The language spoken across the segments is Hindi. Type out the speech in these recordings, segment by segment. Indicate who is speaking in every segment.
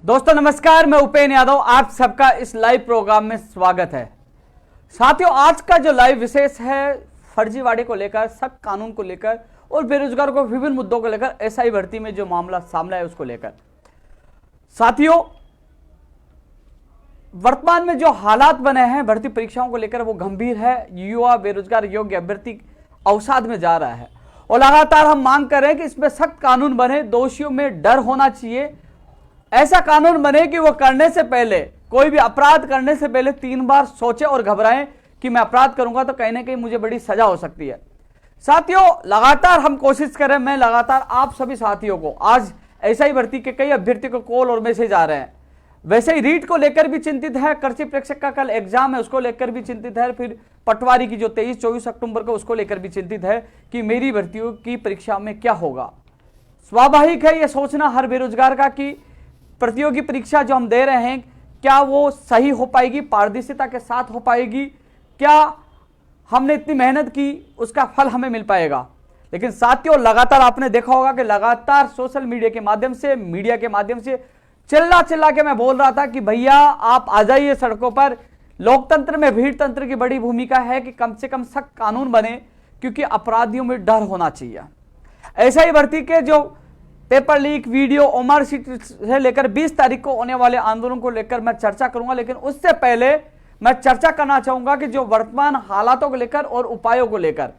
Speaker 1: दोस्तों नमस्कार, मैं उपेन यादव, आप सबका इस लाइव प्रोग्राम में स्वागत है। साथियों, आज का जो लाइव विशेष है फर्जीवाड़े को लेकर, सख्त कानून को लेकर और बेरोजगारों को विभिन्न मुद्दों को लेकर, एसआई भर्ती में जो मामला सामने है उसको लेकर। साथियों, वर्तमान में जो हालात बने हैं भर्ती परीक्षाओं को लेकर वो गंभीर है। युवा बेरोजगार योग्य अभ्यर्थी अवसाद में जा रहा है और लगातार हम मांग कर रहे हैं कि इसमें सख्त कानून बने, दोषियों में डर होना चाहिए। ऐसा कानून बने कि वो करने से पहले, कोई भी अपराध करने से पहले 3 बार सोचे और घबराएं कि मैं अपराध करूंगा तो कहीं ना कहीं मुझे बड़ी सजा हो सकती है। साथियों, लगातार हम कोशिश कर रहे हैं, मैं लगातार आप सभी साथियों को, आज एसआई भर्ती के कई अभ्यर्थियों को कॉल और मैसेज आ रहे हैं। वैसे ही रीट को लेकर भी चिंतित है, कृषि प्रेक्षक का कल एग्जाम है उसको लेकर भी चिंतित है, फिर पटवारी की जो 23-24 अक्टूबर को उसको लेकर भी चिंतित है कि मेरी भर्तियों की परीक्षा में क्या होगा। स्वाभाविक है यह सोचना हर बेरोजगार का कि प्रतियोगी परीक्षा जो हम दे रहे हैं क्या वो सही हो पाएगी, पारदर्शिता के साथ हो पाएगी, क्या हमने इतनी मेहनत की उसका फल हमें मिल पाएगा। लेकिन साथियों, लगातार आपने देखा होगा कि लगातार सोशल मीडिया के माध्यम से, मीडिया के माध्यम से चिल्ला चिल्ला के मैं बोल रहा था कि भैया आप आ जाइए सड़कों पर। लोकतंत्र में भीड़ तंत्र की बड़ी भूमिका है कि कम से कम सख्त कानून बने, क्योंकि अपराधियों में डर होना चाहिए। ऐसा ही भर्ती के जो paper leak, video, Omar sheet से लेकर 20 तारीख को होने वाले आंदोलन को लेकर मैं चर्चा करूंगा। लेकिन उससे पहले मैं चर्चा करना चाहूंगा कि जो वर्तमान हालातों को लेकर और उपायों को लेकर।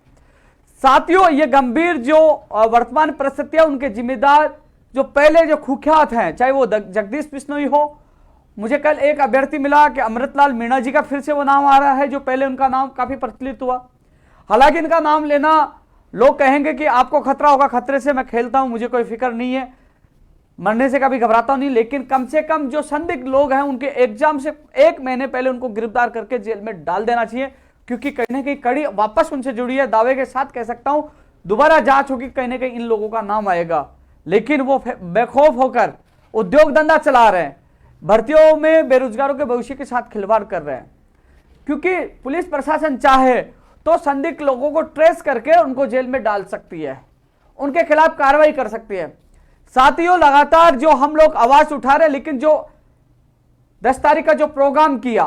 Speaker 1: साथियों, ये गंभीर जो वर्तमान परिस्थितियां, उनके जिम्मेदार जो पहले जो कुख्यात हैं, चाहे वो जगदीश बिश्नोई हो, मुझे कल एक अभ्यर्थी मिला कि अमृतलाल मीणा जी का फिर से वो नाम आ रहा है, जो पहले उनका नाम काफी प्रचलित हुआ। हालांकि इनका नाम लेना, लोग कहेंगे कि आपको खतरा होगा, खतरे से मैं खेलता हूं, मुझे कोई फिक्र नहीं है, मरने से कभी घबराता नहीं। लेकिन कम से कम जो संदिग्ध लोग हैं उनके एग्जाम से 1 महीने पहले उनको गिरफ्तार करके जेल में डाल देना चाहिए, क्योंकि कहीं ना कहीं कड़ी वापस उनसे जुड़ी है। दावे के साथ कह सकता हूं दोबारा जांच होगी, कहीं ना कहीं इन लोगों का नाम आएगा। लेकिन वो बेखौफ होकर उद्योग धंधा चला रहे हैं, भर्तियों में बेरोजगारों के भविष्य के साथ खिलवाड़ कर रहे हैं। क्योंकि पुलिस प्रशासन चाहे तो संदिग्ध लोगों को ट्रेस करके उनको जेल में डाल सकती है, उनके खिलाफ कार्रवाई कर सकती है। साथियों, लगातार जो हम लोग आवाज उठा रहे हैं, लेकिन जो 10 तारीख का जो प्रोग्राम किया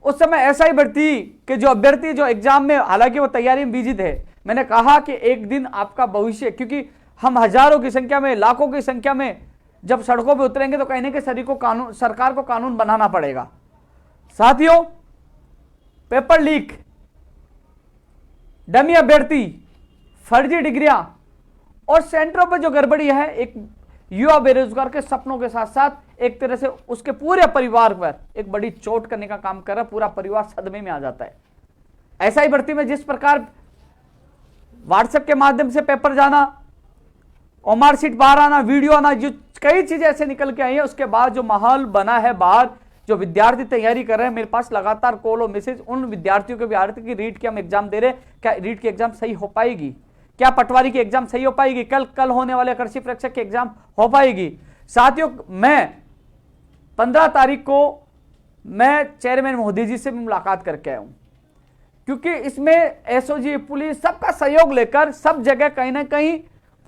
Speaker 1: उस समय एसआई भर्ती के जो अभ्यर्थी जो एग्जाम में, हालांकि वो तैयारी में बिजी थे, मैंने कहा कि एक दिन आपका भविष्य, क्योंकि हम हजारों की संख्या में, लाखों की संख्या में जब सड़कों पर उतरेंगे तो कहीं ना कहीं सरकार को कानून बनाना पड़ेगा। साथियों, पेपर लीक, डमी अभ्यर्थी, फर्जी डिग्रियां और सेंटरों पर जो गड़बड़ी है, एक युवा बेरोजगार के सपनों के साथ साथ एक तरह से उसके पूरे परिवार पर एक बड़ी चोट करने का काम कर रहा है। पूरा परिवार सदमे में आ जाता है। ऐसा ही भर्ती में जिस प्रकार व्हाट्सएप के माध्यम से पेपर जाना, ओमर शीट बाहर आना, वीडियो आना, जो कई चीजें ऐसे निकल के आई है, उसके बाद जो माहौल बना है बाहर, जो विद्यार्थी तैयारी कर रहे हैं, मेरे पास लगातार कॉल और मैसेज उन विद्यार्थियों के भी आ रहे थे कि रीट की हम एग्जाम दे रहे हैं, क्या रीट की एग्जाम सही हो पाएगी, क्या पटवारी की एग्जाम सही हो पाएगी, कल होने वाले कृषि प्रेक्षक की एग्जाम हो पाएगी। साथियों, मैं 15 तारीख को मैं चेयरमैन मोदी जी से मुलाकात करके आया हूं, क्योंकि इसमें एसओजी, पुलिस, सबका सहयोग लेकर सब जगह कहीं ना कहीं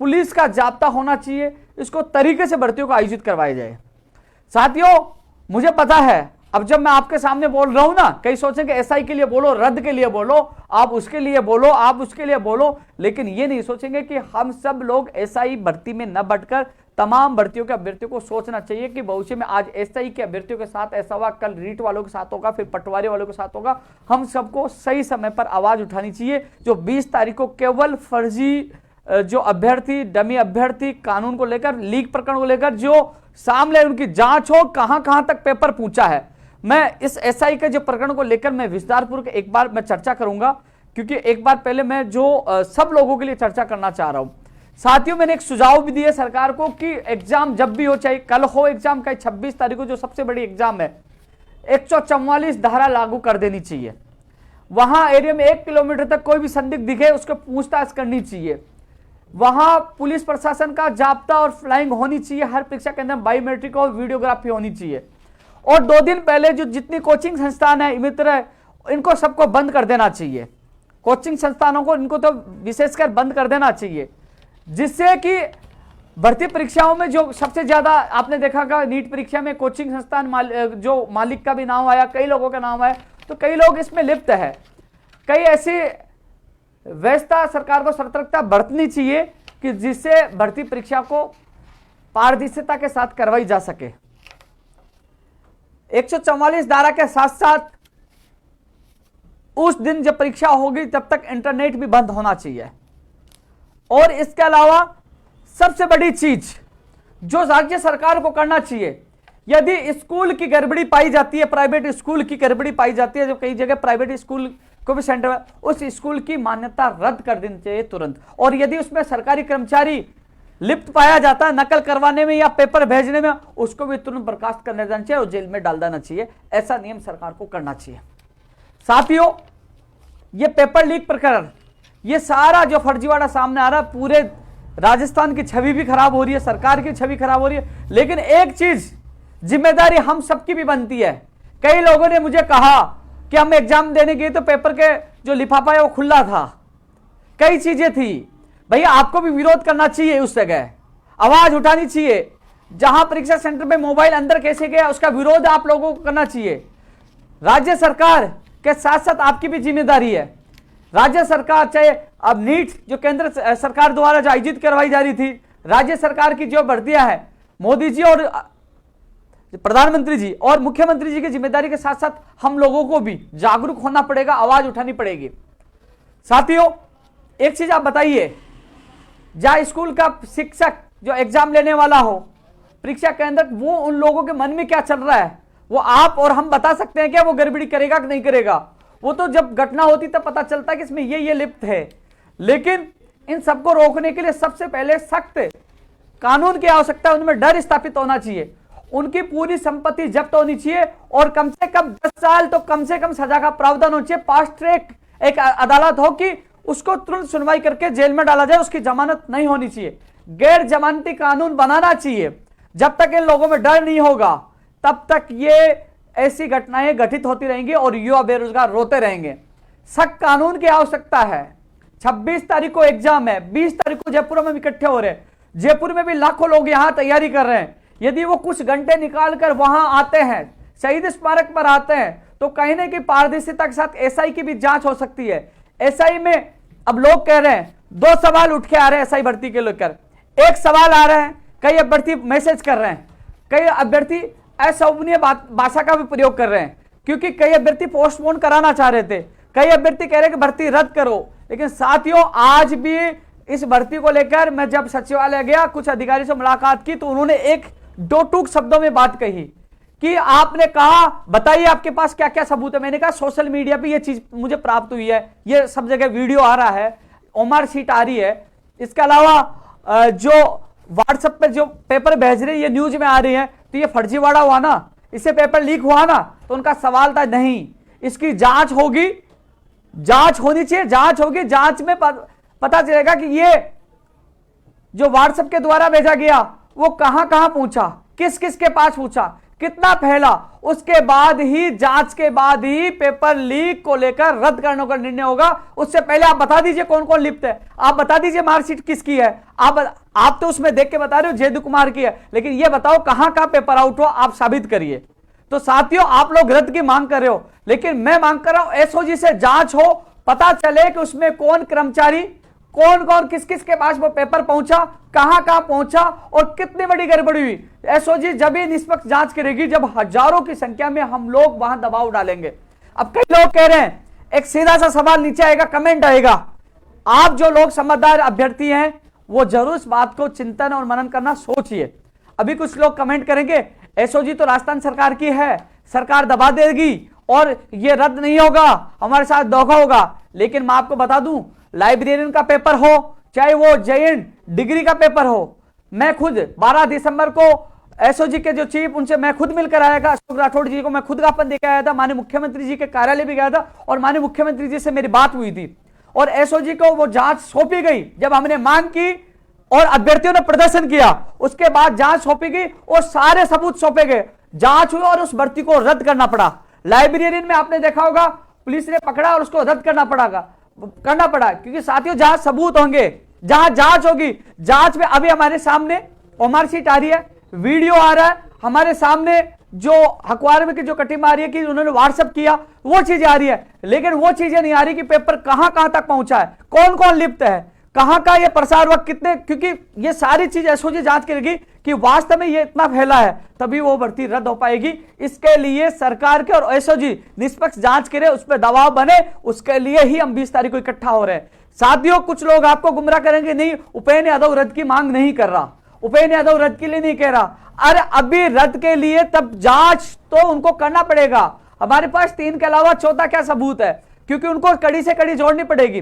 Speaker 1: पुलिस का जाब्ता होना चाहिए, इसको तरीके से भर्तियों को आयोजित करवाया जाए। साथियों, मुझे पता है, अब जब मैं आपके सामने बोल रहा हूं ना, कई सोचेंगे एसआई के लिए बोलो, रद्द के लिए बोलो, आप उसके लिए बोलो, आप उसके लिए बोलो, लेकिन ये नहीं सोचेंगे कि हम सब लोग एसआई भर्ती में न बढ़कर तमाम भर्तियों के अभ्यर्थियों को सोचना चाहिए कि भविष्य में आज एसआई के अभ्यर्थियों के साथ ऐसा हुआ, कल रीट वालों के साथ होगा, फिर पटवारी वालों के साथ होगा। हम सबको सही समय पर आवाज उठानी चाहिए। जो 20 तारीख को केवल फर्जी जो अभ्यर्थी, डमी अभ्यर्थी, कानून को लेकर, लीक प्रकरण को लेकर जो सामने उनकी जांच हो, कहां तक पेपर पहुंचा है, मैं इस एसआई के जो प्रकरण को लेकर मैं विस्तारपूर्वक एक बार मैं चर्चा करूंगा, क्योंकि एक बार पहले मैं जो सब लोगों के लिए चर्चा करना चाह रहा हूं। साथियों, मैंने एक सुझाव भी दिया सरकार को कि एग्जाम जब भी हो, चाहे कल हो एग्जाम, चाहे 26 तारीख को जो सबसे बड़ी एग्जाम है, 144 धारा लागू कर देनी चाहिए। वहां एरिया में 1 किलोमीटर तक कोई भी संदिग्ध दिखे उसको पूछताछ करनी चाहिए। वहां पुलिस प्रशासन का जाब्ता और फ्लाइंग होनी चाहिए। हर परीक्षा के अंदर बायोमेट्रिक और वीडियोग्राफी होनी चाहिए। और 2 दिन पहले जो जितनी कोचिंग संस्थान है मित्र, इनको सबको बंद कर देना चाहिए। कोचिंग संस्थानों को, इनको तो विशेषकर बंद कर देना चाहिए, जिससे कि भर्ती परीक्षाओं में जो सबसे ज्यादा आपने देखा होगा, नीट परीक्षा में कोचिंग संस्थान जो मालिक का भी नाम आया, कई लोगों का नाम आया, तो कई लोग इसमें लिप्त है। कई ऐसी व्यवस्था सरकार को सतर्कता बरतनी चाहिए कि जिससे भर्ती परीक्षा को पारदर्शिता के साथ करवाई जा सके। 144 धारा के साथ साथ उस दिन जब परीक्षा होगी तब तक इंटरनेट भी बंद होना चाहिए। और इसके अलावा सबसे बड़ी चीज जो राज्य सरकार को करना चाहिए, यदि स्कूल की गड़बड़ी पाई जाती है, प्राइवेट स्कूल की गड़बड़ी पाई जाती है, जो कई जगह प्राइवेट स्कूल को भी सेंटर में, उस स्कूल की मान्यता रद्द कर देनी चाहिए तुरंत। और यदि उसमें सरकारी कर्मचारी लिप्त पाया जाता है नकल करवाने में या पेपर भेजने में, उसको भी तुरंत बर्खास्त कर देना चाहिए और जेल में डाल देना चाहिए। ऐसा नियम सरकार को करना चाहिए। साथियों, ये पेपर लीक प्रकरण, ये सारा जो फर्जीवाड़ा सामने आ रहा है, पूरे राजस्थान की छवि भी खराब हो रही है, सरकार की छवि खराब हो रही है। लेकिन एक चीज जिम्मेदारी हम सबकी भी बनती है। कई लोगों ने मुझे कहा कि हम एग्जाम देने गए तो पेपर के जो लिफाफा है वो खुला था, कई चीजें थी। भैया आपको भी विरोध करना चाहिए, उस जगह आवाज उठानी चाहिए। जहां परीक्षा सेंटर में मोबाइल अंदर कैसे गया उसका विरोध आप लोगों को करना चाहिए। राज्य सरकार के साथ साथ आपकी भी जिम्मेदारी है। राज्य सरकार, चाहे अब नीट जो केंद्र सरकार द्वारा जो आयोजित करवाई जा रही थी, राज्य सरकार की जो भर्तियां है, मोदी जी और प्रधानमंत्री जी और मुख्यमंत्री जी की जिम्मेदारी के साथ साथ हम लोगों को भी जागरूक होना पड़ेगा, आवाज उठानी पड़ेगी। साथियों, एक चीज आप बताइए, जहां स्कूल का शिक्षक जो एग्जाम लेने वाला हो, परीक्षा केंद्र, वो उन लोगों के मन में क्या चल रहा है वो आप और हम बता सकते हैं क्या? वो गड़बड़ी करेगा कि नहीं करेगा? वो तो जब घटना होती तब पता चलता है कि इसमें ये लिप्त है। लेकिन इन सबको रोकने के लिए सबसे पहले सख्त कानून की आवश्यकता है, उनमें डर स्थापित होना चाहिए, उनकी पूरी संपत्ति जब्त होनी चाहिए और कम से कम 10 साल तो कम से कम सजा का प्रावधान होना चाहिए। फास्ट ट्रैक एक अदालत हो कि उसको तुरंत सुनवाई करके जेल में डाला जाए, उसकी जमानत नहीं होनी चाहिए। गैर जमानती कानून बनाना चाहिए। जब तक इन लोगों में डर नहीं होगा तब तक ये ऐसी घटनाएं घटित होती रहेंगी और युवा बेरोजगार रोते रहेंगे। सख्त कानून की आवश्यकता है। 26 तारीख को एग्जाम है, 20 तारीख को जयपुर में इकट्ठे हो रहे हैं। जयपुर में भी लाखों लोग यहां तैयारी कर रहे हैं। यदि वो कुछ घंटे निकालकर वहां आते हैं, शहीद स्मारक पर आते हैं, तो कहीं ना कहीं पारदर्शिता के साथ एसआई की भी जांच हो सकती है। एसआई में अब लोग कह रहे हैं, 2 सवाल उठ के आ रहे हैं एसआई भर्ती के लेकर। एक सवाल आ रहा है, कई अभ्यर्थी मैसेज कर रहे हैं, कई अभ्यर्थी अशोभनीय भाषा का भी प्रयोग कर रहे हैं, क्योंकि कई अभ्यर्थी पोस्टपोन कराना चाह रहे थे, कई अभ्यर्थी कह रहे हैं कि भर्ती रद्द करो। लेकिन साथियों, आज भी इस भर्ती को लेकर मैं जब सचिवालय गया, कुछ अधिकारी से मुलाकात की, तो उन्होंने एक दो टूक शब्दों में बात कही कि आपने कहा बताइए आपके पास क्या क्या सबूत है। मैंने कहा सोशल मीडिया पे ये चीज मुझे प्राप्त हुई है, ये सब जगह वीडियो आ रहा है, ओमार शीट आ रही है। इसके अलावा जो व्हाट्सएप पे जो पेपर भेज रहे ये न्यूज में आ रही है, तो ये फर्जीवाड़ा हुआ ना, इससे पेपर लीक हुआ ना। तो उनका सवाल था नहीं, इसकी जांच होगी, जांच होनी चाहिए, जांच होगी, जांच में पता चलेगा कि ये जो व्हाट्सएप के द्वारा भेजा गया वो कहां कहां पहुंचा, किस किस के पास पहुंचा, कितना फैला। उसके बाद ही, जांच के बाद ही पेपर लीक को लेकर रद्द करने का निर्णय होगा। उससे पहले आप बता दीजिए कौन कौन लिप्त है, आप बता दीजिए मार्कशीट किसकी है। आप तो उसमें देख के बता रहे हो जयदू कुमार की है, लेकिन ये बताओ कहां कहां पेपर आउट हो, आप साबित करिए। तो साथियों, आप लोग रद्द की मांग कर रहे हो, लेकिन मैं मांग कर रहा हूं एसओजी से जांच हो, पता चले कि उसमें कौन कर्मचारी, कौन कौन किस किस के पास वो पेपर पहुंचा, कहां कहां पहुंचा और कितनी बड़ी गड़बड़ी हुई। एसओजी जब भी निष्पक्ष जांच करेगी जब हजारों की संख्या में हम लोग वहां दबाव डालेंगे। अब कई लोग कह रहे हैं, एक सीधा सा सवाल नीचे आएगा, कमेंट आएगा, आप जो लोग समझदार अभ्यर्थी हैं वो जरूर इस बात को चिंतन और मनन करना सोचिए। अभी कुछ लोग कमेंट करेंगे एसओजी तो राजस्थान सरकार की है, सरकार दबा देगी और ये रद्द नहीं होगा, हमारे साथ धोखा होगा। लेकिन मैं आपको बता दूं, लाइब्रेरियन का पेपर हो, चाहे वो जैन डिग्री का पेपर हो, मैं खुद 12 दिसंबर को एसओजी के जो चीफ, उनसे मैं खुद मिलकर आया था, अशोक राठौड़ जी को मैं खुद ज्ञापन देकर आया था, माननीय मुख्यमंत्री जी के कार्यालय भी गया था और माननीय मुख्यमंत्री जी से मेरी बात हुई थी और एसओजी को वो जांच सौंपी गई। जब हमने मांग की और अभ्यर्थियों ने प्रदर्शन किया, उसके बाद जांच सौंपी गई और सारे सबूत सौंपे गए, जांच हुई और उस भर्ती को रद्द करना पड़ा। लाइब्रेरियन में आपने देखा होगा, पुलिस ने पकड़ा और उसको रद्द करना पड़ा, क्योंकि साथियों जहां सबूत होंगे, जहां जांच होगी, जांच में अभी हमारे सामने और मार्कशीट आ रही है, वीडियो आ रहा है हमारे सामने, जो अखबार में की जो कटिंग आ रही है कि उन्होंने व्हाट्सएप किया, वो चीजें आ रही है, लेकिन वो चीजें नहीं आ रही कि पेपर कहां कहां तक पहुंचा है, कौन कौन लिप्त है, कहां का ये प्रसार हुआ, कितने, क्योंकि ये सारी चीज एसओजी जांच करेगी कि वास्तव में ये इतना फैला है, तभी वो भर्ती रद्द हो पाएगी। इसके लिए सरकार के और एसओजी निष्पक्ष जांच करे, उस पर दबाव बने, उसके लिए ही हम 20 तारीख को इकट्ठा हो रहे हैं। साथियों, कुछ लोग आपको गुमराह करेंगे, नहीं उपेंद्र यादव रद्द की मांग नहीं कर रहा, उपेंद्र यादव रद्द के लिए नहीं कह रहा। अरे अभी रद्द के लिए तब जांच तो उनको करना पड़ेगा। हमारे पास 3 के अलावा चौथा क्या सबूत है, क्योंकि उनको कड़ी से कड़ी जोड़नी पड़ेगी।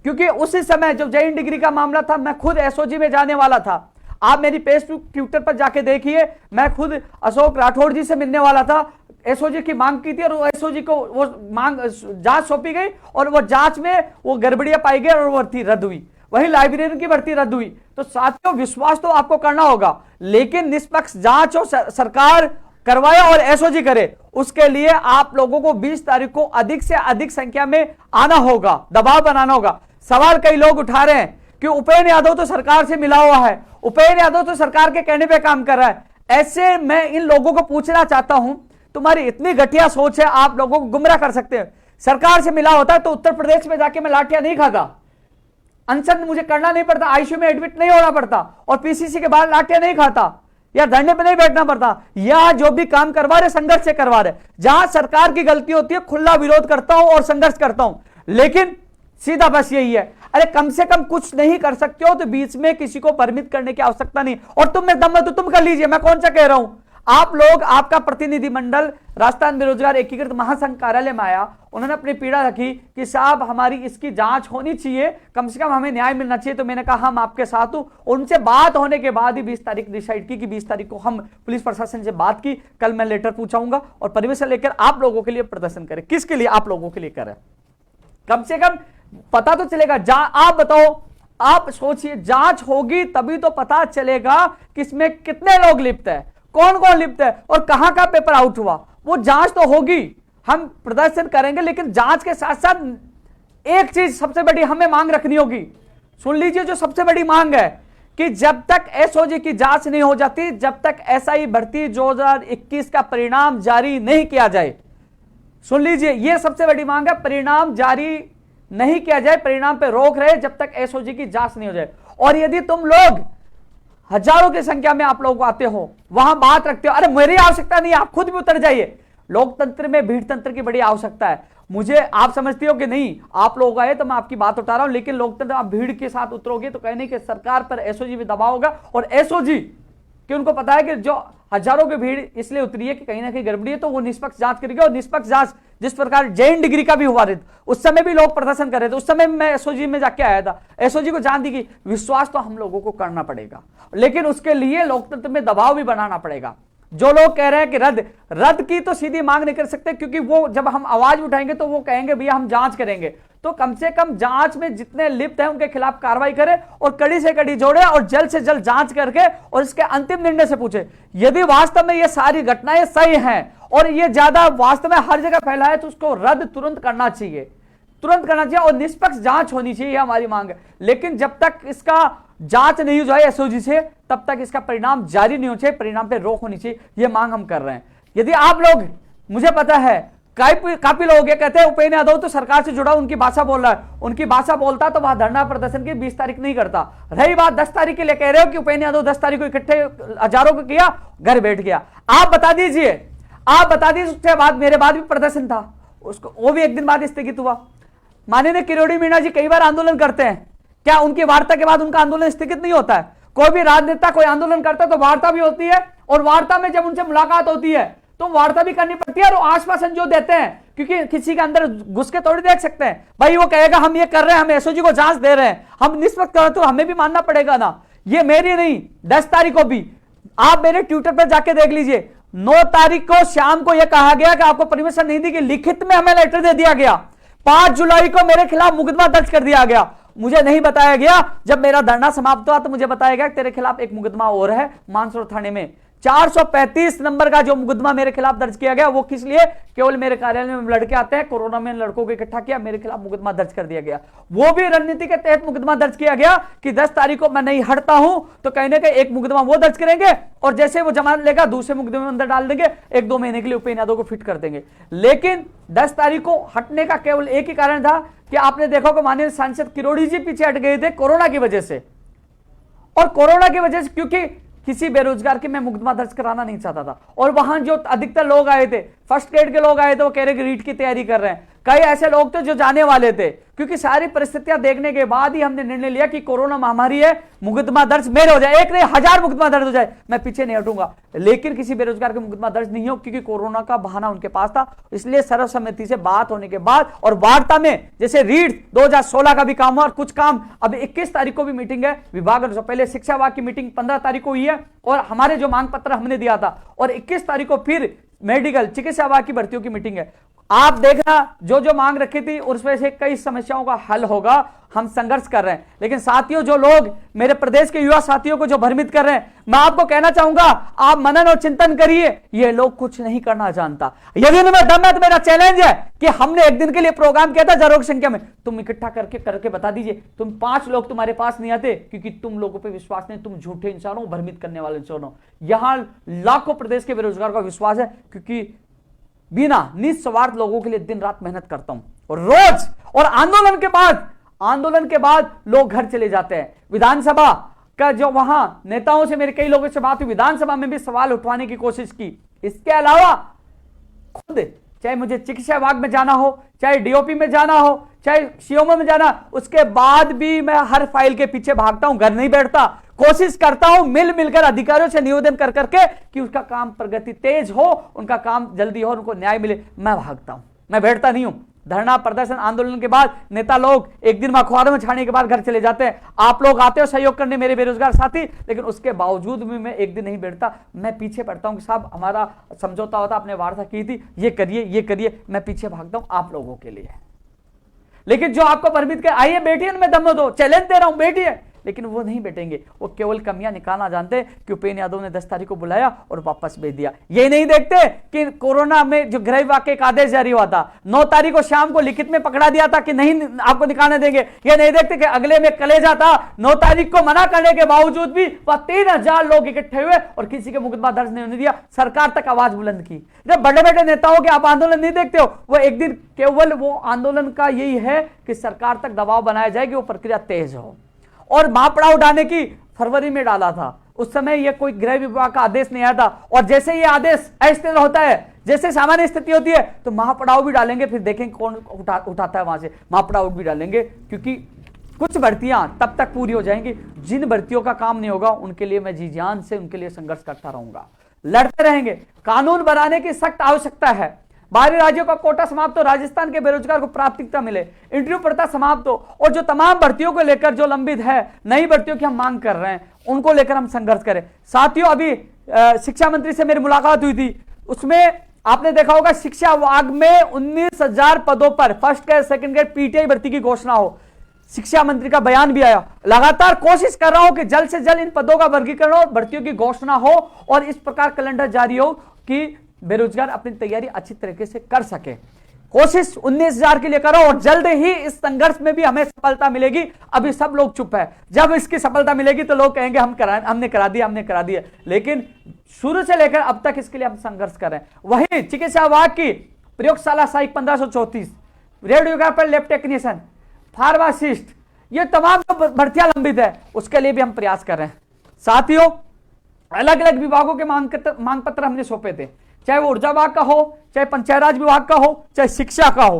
Speaker 1: क्योंकि उसी समय जब जैन डिग्री का मामला था, मैं खुद एसओजी में जाने वाला था। आप मेरी फेसबुक ट्विटर पर जाके देखिए, मैं खुद अशोक राठौड़ जी से मिलने वाला था, एसओजी की मांग की थी और एसओजी को वो मांग जांच सौंपी गई और वो जांच में वो गड़बड़ियां पाई गई और भर्ती रद्द हुई। वही लाइब्रेरियन की भर्ती रद्द हुई। तो साथियों, विश्वास तो आपको करना होगा, लेकिन निष्पक्ष जांच और सरकार करवाए और एसओजी करे, उसके लिए आप लोगों को 20 तारीख को अधिक से अधिक संख्या में आना होगा, दबाव बनाना होगा। सवाल कई लोग उठा रहे हैं कि उपेंद्र यादव तो सरकार से मिला हुआ है, उपेंद्र यादव तो सरकार के कहने पे काम कर रहा है। ऐसे मैं इन लोगों को पूछना चाहता हूं, तुम्हारी इतनी घटिया सोच है, आप लोगों को गुमराह कर सकते हैं। सरकार से मिला होता है तो उत्तर प्रदेश में जाके मैं लाठियां नहीं खाता, अनशन मुझे करना नहीं पड़ता, आईसीयू में एडमिट नहीं होना पड़ता और पीसीसी के बाहर लाठियां नहीं खाता या धरने पे नहीं बैठना पड़ता। यह जो भी काम करवा रहे संघर्ष से करवा रहे, जहां सरकार की गलती होती है खुला विरोध करता हूं और संघर्ष करता हूं, लेकिन सीधा बस यही है, अरे कम से कम कुछ नहीं कर सकते हो तो बीच में किसी को परमिट करने की आवश्यकता नहीं। और तुम में दम है तो तुम कर लीजिए, मैं कौन सा कह रहा हूं। आप लोग, आपका प्रतिनिधिमंडल राजस्थान बेरोजगार एकीकृत महासंघ कार्यालय में आया, उन्होंने अपनी पीड़ा रखी कि साहब हमारी इसकी जांच होनी चाहिए, कम से कम हमें न्याय मिलना चाहिए। तो मैंने कहा हम आपके साथ हूं। उनसे बात होने के बाद ही 20 तारीख डिसाइड की कि 20 तारीख को हम पुलिस प्रशासन से बात की, कल मैं लेटर पूछाऊंगा और परमिशन लेकर आप लोगों के लिए प्रदर्शन करें। किसके लिए? आप लोगों के लिए करें, कम से कम पता तो चलेगा। आप बताओ, आप सोचिए, जांच होगी तभी तो पता चलेगा कि इसमें कितने लोग लिप्त है, कौन कौन लिप्त है और कहां का पेपर आउट हुआ। वो जांच तो होगी, हम प्रदर्शन करेंगे, लेकिन जांच के साथ साथ एक चीज सबसे बड़ी हमें मांग रखनी होगी। सुन लीजिए, जो सबसे बड़ी मांग है कि जब तक एसओजी की जांच नहीं हो जाती, जब तक एसआई भर्ती 2021 का परिणाम जारी नहीं किया जाए, सुन लीजिए, यह सबसे बड़ी मांग है, परिणाम जारी नहीं किया जाए, परिणाम पे रोक रहे जब तक एसओजी की जांच नहीं हो जाए। और यदि तुम लोग हजारों की संख्या में आप लोग आते हो, वहां बात रखते हो, अरे मेरी आवश्यकता नहीं, आप खुद भी उतर जाइए। लोकतंत्र में भीड़ तंत्र की बड़ी आवश्यकता है। मुझे आप समझते हो कि नहीं, आप लोग आए तो मैं आपकी बात उठा रहा हूं, लेकिन लोकतंत्र आप भीड़ के साथ उतरोगे तो कहने कि सरकार पर एसओजी में दबाव होगा। और एसओजी कि उनको पता है कि जो हजारों की भीड़ इसलिए उतरी है कि कहीं ना कहीं गड़बड़ी है, तो वो निष्पक्ष जांच करेगी। और निष्पक्ष जांच जिस प्रकार जैन डिग्री का भी हुआ रहा, उस समय भी लोग प्रदर्शन कर रहे थे, उस समय मैं एसओजी में जाके आया था, एसओजी को जान दी कि विश्वास तो हम लोगों को करना पड़ेगा, लेकिन उसके लिए लोकतंत्र में दबाव भी बनाना पड़ेगा। जो लोग कह रहे हैं कि रद्द की तो सीधी मांग नहीं कर सकते, क्योंकि वो जब हम आवाज उठाएंगे तो वो कहेंगे भैया हम जांच करेंगे। तो कम से कम जांच में जितने लिप्त हैं उनके खिलाफ कार्रवाई करें और कड़ी से कड़ी जोड़े और जल्द से जल्द जांच करके और इसके अंतिम निर्णय से पूछे यदि वास्तव में ये सारी घटनाएं सही हैं और ये ज्यादा वास्तव में हर जगह फैला है तो उसको रद्द तुरंत करना चाहिए, तुरंत करना चाहिए और निष्पक्ष जांच होनी चाहिए, यह हमारी मांग है। लेकिन जब तक इसका जांच नहीं हो जाए एसओजी से, तब तक इसका परिणाम जारी नहीं होना चाहिए, परिणाम पे रोक होनी चाहिए, यह मांग हम कर रहे हैं। यदि आप लोग, मुझे पता है काफी लोग ये कहते हैं उपेंद्र यादव तो सरकार से जुड़ा, उनकी भाषा बोल रहा है, उनकी भाषा बोलता तो वह धरना प्रदर्शन की 20 तारीख नहीं करता। रही बात 10 तारीख के लिए कह रहे हो कि उपेंद्र यादव 10 तारीख को इकट्ठे हजारों को किया, घर बैठ गया। आप बता दीजिए, उसके बाद मेरे बाद भी प्रदर्शन था, उसको वो भी एक दिन बाद स्थगित हुआ। माननीय किरोड़ी मीणा जी कई बार आंदोलन करते हैं, क्या उनकी वार्ता के बाद उनका आंदोलन स्थगित नहीं होता है? कोई भी राजनेता कोई आंदोलन करता है तो वार्ता भी होती है, और वार्ता में जब उनसे मुलाकात होती है तो वार्ता भी करनी पड़ती है और आश्वासन जो देते हैं, क्योंकि किसी के अंदर घुस के थोड़ी देख सकते हैं। भाई वो कहेगा हम ये कर रहे हैं, हम एसओजी को जांच दे रहे हैं, हम निष्पक्ष कर रहे हैं, तो हमें भी मानना पड़ेगा ना। ये मेरी नहीं, 10 तारीख को भी आप मेरे ट्विटर पर जाके देख लीजिए, 9 तारीख को शाम को यह कहा गया कि आपको परमिशन नहीं दी, कि लिखित में हमें लेटर दे दिया गया। 5 जुलाई को मेरे खिलाफ मुकदमा दर्ज कर दिया गया। मुझे नहीं बताया गया, जब मेरा धरना समाप्त हुआ तो मुझे बताया गया कि तेरे खिलाफ एक मुकदमा और है मानसरोवर थाने में। 435 नंबर का जो मुकदमा मेरे खिलाफ दर्ज किया गया वो किस लिए? केवल मेरे कार्यालय में लड़के आते हैं, कोरोना में लड़कों को इकट्ठा किया, मेरे खिलाफ मुकदमा दर्ज कर दिया गया। वो भी रणनीति के तहत मुकदमा दर्ज किया गया कि 10 तारीख को मैं नहीं हटता हूं तो कहने का एक मुकदमा वो दर्ज करेंगे और जैसे वो जमानत लेगा दूसरे मुकदमे में अंदर डाल देंगे, 1-2 महीने के लिए उपेंद्र यादव को फिट कर देंगे। लेकिन 10 तारीख को हटने का केवल एक ही कारण था कि आपने देखा कि माननीय सांसद किरोड़ी जी पीछे हट गए थे कोरोना की वजह से, और कोरोना की वजह से क्योंकि किसी बेरोजगार के मैं मुकदमा दर्ज कराना नहीं चाहता था। और वहां जो अधिकतर लोग आए थे, फर्स्ट ग्रेड के लोग आए थे, वो कह रहे कि रीट की तैयारी कर रहे हैं। कई ऐसे लोग थे जो जाने वाले थे, क्योंकि सारी परिस्थितियां देखने के बाद ही हमने निर्णय लिया कि कोरोना महामारी है, मुकदमा दर्ज मेरे हो जाए, एक नहीं 1000 मुकदमा दर्ज हो जाए, मैं पीछे नहीं हटूंगा। लेकिन किसी बेरोजगार का मुकदमा दर्ज नहीं हो, क्योंकि कोरोना का बहाना उनके पास था। इसलिए सर्वसम्मति से बात होने के बाद और वार्ता में जैसे रीट 2016 का भी काम हुआ और कुछ काम अब 21 तारीख को भी मीटिंग है विभाग अनुसार। पहले शिक्षा विभाग की मीटिंग 15 तारीख को हुई है और हमारे जो मांग पत्र हमने दिया था, और 21 तारीख को फिर मेडिकल चिकित्सा विभाग की भर्तियों की मीटिंग है। आप देखना जो जो मांग रखी थी उसमें से कई समस्याओं का हल होगा, हम संघर्ष कर रहे हैं। लेकिन साथियों, जो लोग मेरे प्रदेश के युवा साथियों को जो भ्रमित कर रहे हैं, मैं आपको कहना चाहूंगा आप मनन और चिंतन करिए, ये लोग कुछ नहीं करना जानता। यदि उनमें दम है तो मेरा चैलेंज है कि हमने एक दिन के लिए प्रोग्राम किया था हजारों संख्या में, तुम इकट्ठा करके बता दीजिए। तुम 5 लोग तुम्हारे पास नहीं आते क्योंकि तुम लोगों पर विश्वास नहीं, तुम झूठे इंसान हो, भ्रमित करने वाले इंसान हो। यहां लाखों प्रदेश के बेरोजगार का विश्वास है, क्योंकि बिना निस्वार्थ लोगों के लिए दिन रात मेहनत करता हूं और रोज। और आंदोलन के बाद लोग घर चले जाते हैं। विधानसभा का जो वहां नेताओं से मेरे कई लोगों से बात हुई, विधानसभा में भी सवाल उठवाने की कोशिश की। इसके अलावा खुद चाहे मुझे चिकित्सा विभाग में जाना हो, चाहे डीओपी में जाना हो, चाहे सीएमओ में जाना, उसके बाद भी मैं हर फाइल के पीछे भागता हूं, घर नहीं बैठता, कोशिश करता हूं मिलकर अधिकारियों से निवेदन कर करके कि उसका काम प्रगति तेज हो, उनका काम जल्दी हो, उनको न्याय मिले। मैं भागता हूं, मैं बैठता नहीं हूं। धरना प्रदर्शन आंदोलन के बाद नेता लोग एक दिन में अखबारों में छाने के बाद घर चले जाते हैं। आप लोग आते हो सहयोग करने मेरे बेरोजगार साथी, लेकिन उसके बावजूद भी मैं एक दिन नहीं बैठता, मैं पीछे पड़ता हूं कि साहब हमारा समझौता होता, आपने वार्ता की थी, ये करिए, मैं पीछे भागता हूं आप लोगों के लिए। लेकिन जो आपको परमिट कर आइए बैठिए, उनमें दम दो, चैलेंज दे रहा हूं बैठिए, लेकिन वो नहीं बैठेंगे। वो केवल कमियां निकालना जानते कि उपेंद्र यादव ने 10 तारीख को बुलाया और वापस भेज दिया। ये नहीं देखते कि कोरोना में जो गृह विभाग के एक आदेश जारी हुआ था, 9 तारीख को शाम को लिखित में पकड़ा दिया था कि नहीं आपको निकालने देंगे। ये नहीं देखते कि अगले में कलेजा था, 9 तारीख को मना करने के बावजूद भी वह 3000 लोग इकट्ठे हुए और किसी के मुकदमा दर्ज नहीं होने दिया, सरकार तक आवाज बुलंद की। जब बड़े बड़े नेताओं के आप आंदोलन नहीं देखते हो, वो एक दिन केवल वो आंदोलन का यही है कि सरकार तक दबाव बनाया जाए कि वो प्रक्रिया तेज हो। और महापड़ाव उठाने की फरवरी में डाला था, उस समय यह कोई गृह विभाग का आदेश नहीं आया था। और जैसे ये आदेश अस्थिर होता है, जैसे सामान्य स्थिति होती है, तो महापड़ाव भी डालेंगे, फिर देखेंगे कौन उठाता है वहां से महापड़ाव भी डालेंगे। क्योंकि कुछ भर्तियां तब तक पूरी हो जाएंगी, जिन भर्तियों का काम नहीं होगा उनके लिए मैं जी जान से उनके लिए संघर्ष करता रहूंगा, लड़ते रहेंगे। कानून बनाने की सख्त आवश्यकता है। बाहरी राज्यों का कोटा समाप्त हो, राजस्थान के बेरोजगार को प्राथमिकता मिले, इंटरव्यू प्रथा समाप्त हो, और जो तमाम भर्तियों को लेकर जो लंबित है, नई भर्तियों की हम मांग कर रहे हैं, उनको लेकर हम संघर्ष करें। साथियों, अभी शिक्षा मंत्री से मेरी मुलाकात हुई थी, उसमें आपने देखा होगा शिक्षा विभाग में 19,000 पदों पर first grade second grade PTI भर्ती की घोषणा हो। शिक्षा मंत्री का बयान भी आया, लगातार कोशिश कर रहा हूं कि जल्द से जल्द इन पदों का वर्गीकरण हो, भर्तियों की घोषणा हो और इस प्रकार कैलेंडर जारी हो कि बेरोजगार अपनी तैयारी अच्छी तरीके से कर सके। कोशिश 19,000 के लिए करो और जल्द ही इस संघर्ष में भी हमें सफलता मिलेगी। अभी सब लोग चुप है, जब इसकी सफलता मिलेगी तो लोग कहेंगे हमने करा दिया। लेकिन शुरू से लेकर अब तक इसके लिए हम संघर्ष कर रहे हैं। वही चिकित्सा विभाग की प्रयोगशाला सहायक 1534, रेडियोग्राफर, लैब टेक्नीशियन, फार्मासिस्ट, ये तमाम जो भर्तियां लंबित है उसके लिए भी हम प्रयास कर रहे हैं। साथियों, अलग अलग विभागों के मांग पत्र हमने सौंपे थे, चाहे वो ऊर्जा विभाग का हो, चाहे पंचायत राज विभाग का हो, चाहे शिक्षा का हो।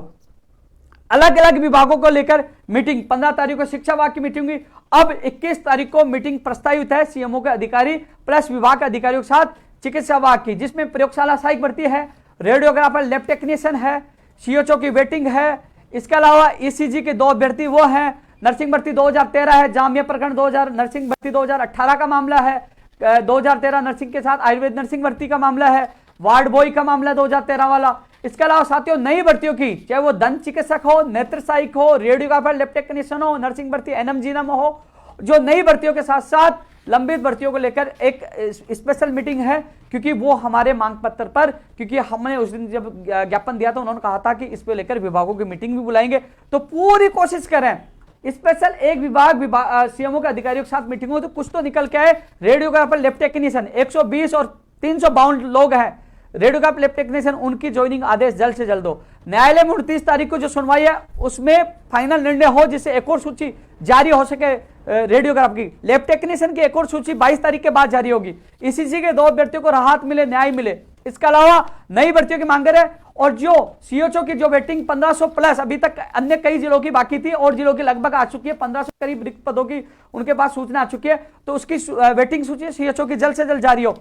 Speaker 1: अलग अलग विभागों को लेकर मीटिंग, 15 तारीख को शिक्षा विभाग की मीटिंग हुई। अब 21 तारीख को मीटिंग प्रस्तावित है सीएमओ के अधिकारी प्लस विभाग के अधिकारियों के साथ चिकित्सा विभाग की, जिसमें प्रयोगशाला सहायक भर्ती है, रेडियोग्राफर, लैब टेक्नीशियन है, सीएचओ की वेटिंग है। इसके अलावा ईसीजी के 2 अभ्यर्थी वो हैं, नर्सिंग भर्ती 2013 है, जामिया प्रकरण 2000, नर्सिंग भर्ती 2018 का मामला है, 2013 नर्सिंग के साथ आयुर्वेद नर्सिंग भर्ती का मामला है, वार्ड बॉय का मामला 2013 वाला। इसके अलावा साथियों, नई भर्तियों की, चाहे वो दंत चिकित्सक हो, नेत्र सहायक हो, रेडियोग्राफर, लैब टेक्नीशियन हो, नर्सिंग भर्ती एनएमजीएनएम हो, जो नई भर्तियों के साथ साथ लंबित भर्तियों को लेकर एक स्पेशल मीटिंग है, क्योंकि वो हमारे मांग पत्र पर, क्योंकि हमने उस दिन जब ज्ञापन दिया था उन्होंने कहा था कि इस पे लेकर विभागों की मीटिंग भी बुलाएंगे, तो पूरी कोशिश करें स्पेशल एक विभाग सीएमओ के अधिकारियों के साथ मीटिंग हो तो कुछ तो निकल के आए। रेडियोग्राफर लैब टेक्नीशियन 120 और 352 लोग हैं रेडियोग्राफ लैब टेक्नीशियन, उनकी ज्वाइनिंग आदेश जल्द से जल्द हो। न्यायालय में 29 तारीख को जो सुनवाई है उसमें फाइनल निर्णय हो, जिससे एक और सूची जारी हो सके रेडियोग्राफ की। लैब टेक्नीशियन की एक और सूची 22 तारीख के बाद जारी होगी। इसी के 2 अभ्यर्थियों को राहत मिले, न्याय मिले। इसके अलावा नई भर्तियों की मांग है, और जो सीएचओ की जो वेटिंग 1500 प्लस, अभी तक अन्य कई जिलों की बाकी थी और जिलों की लगभग आ चुकी है, 1500 करीब रिक्त पदों की उनके पास सूचना आ चुकी है, तो उसकी वेटिंग सूची सीएचओ की जल्द से जल्द जारी हो।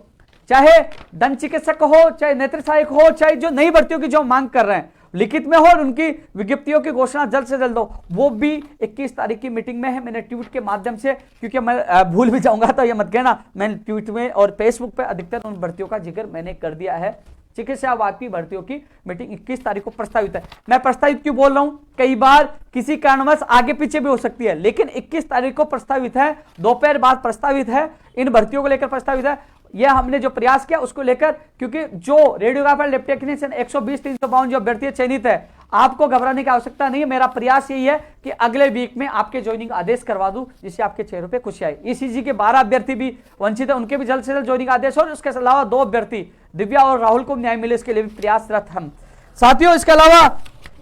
Speaker 1: चाहे दंत चिकित्सक हो, चाहे नेत्र सहायक हो, चाहे जो नई भर्तियों की जो मांग कर रहे हैं लिखित में हो, और उनकी विज्ञप्तियों की घोषणा जल्द से जल्द हो, वो भी 21 तारीख की मीटिंग में है। मैंने ट्वीट के माध्यम से, क्योंकि मैं भूल भी जाऊंगा तो ये मत कहना, मैंने ट्वीट में और फेसबुक पे अधिकतर उन भर्तियों का जिक्र मैंने कर दिया है। चिकित्सा विभाग की भर्तियों की मीटिंग 21 तारीख को प्रस्तावित है। मैं प्रस्तावित क्यों बोल रहा हूं, कई बार किसी कारणवश आगे पीछे भी हो सकती है, लेकिन 21 तारीख को प्रस्तावित है, दोपहर बाद प्रस्तावित है, इन भर्तियों को लेकर प्रस्तावित है। यह हमने जो प्रयास किया उसको लेकर, क्योंकि जो रेडियोग्राफर लैब टेक्नीशियन 120 352 जो अभ्यर्थी चयनित है, आपको घबराने की आवश्यकता नहीं है। मेरा प्रयास यही है कि अगले वीक में आपके ज्वाइनिंग आदेश करवा दूं, जिससे आपके चेहरों पे खुशी आए। ईसीजी के 12 अभ्यर्थी भी वंचित है, उनके भी जल्द से जल्द ज्वाइनिंग आदेश हो। उसके अलावा 2 अभ्यर्थी दिव्या और राहुल को न्याय मिले, इसके लिए भी प्रयासरत हम साथियों। इसके अलावा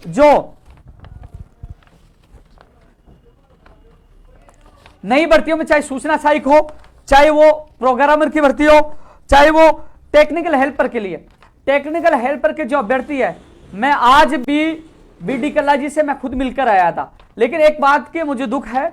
Speaker 1: जो नई भर्तियों में चाहे सूचना सहायक हो, चाहे वो प्रोग्रामर की भर्ती हो, चाहे वो टेक्निकल हेल्पर के लिए, टेक्निकल हेल्पर के जो अभ्यर्थी है, मैं आज भी बीडी कल्ला जी से मैं खुद मिलकर आया था। लेकिन एक बात की मुझे दुख है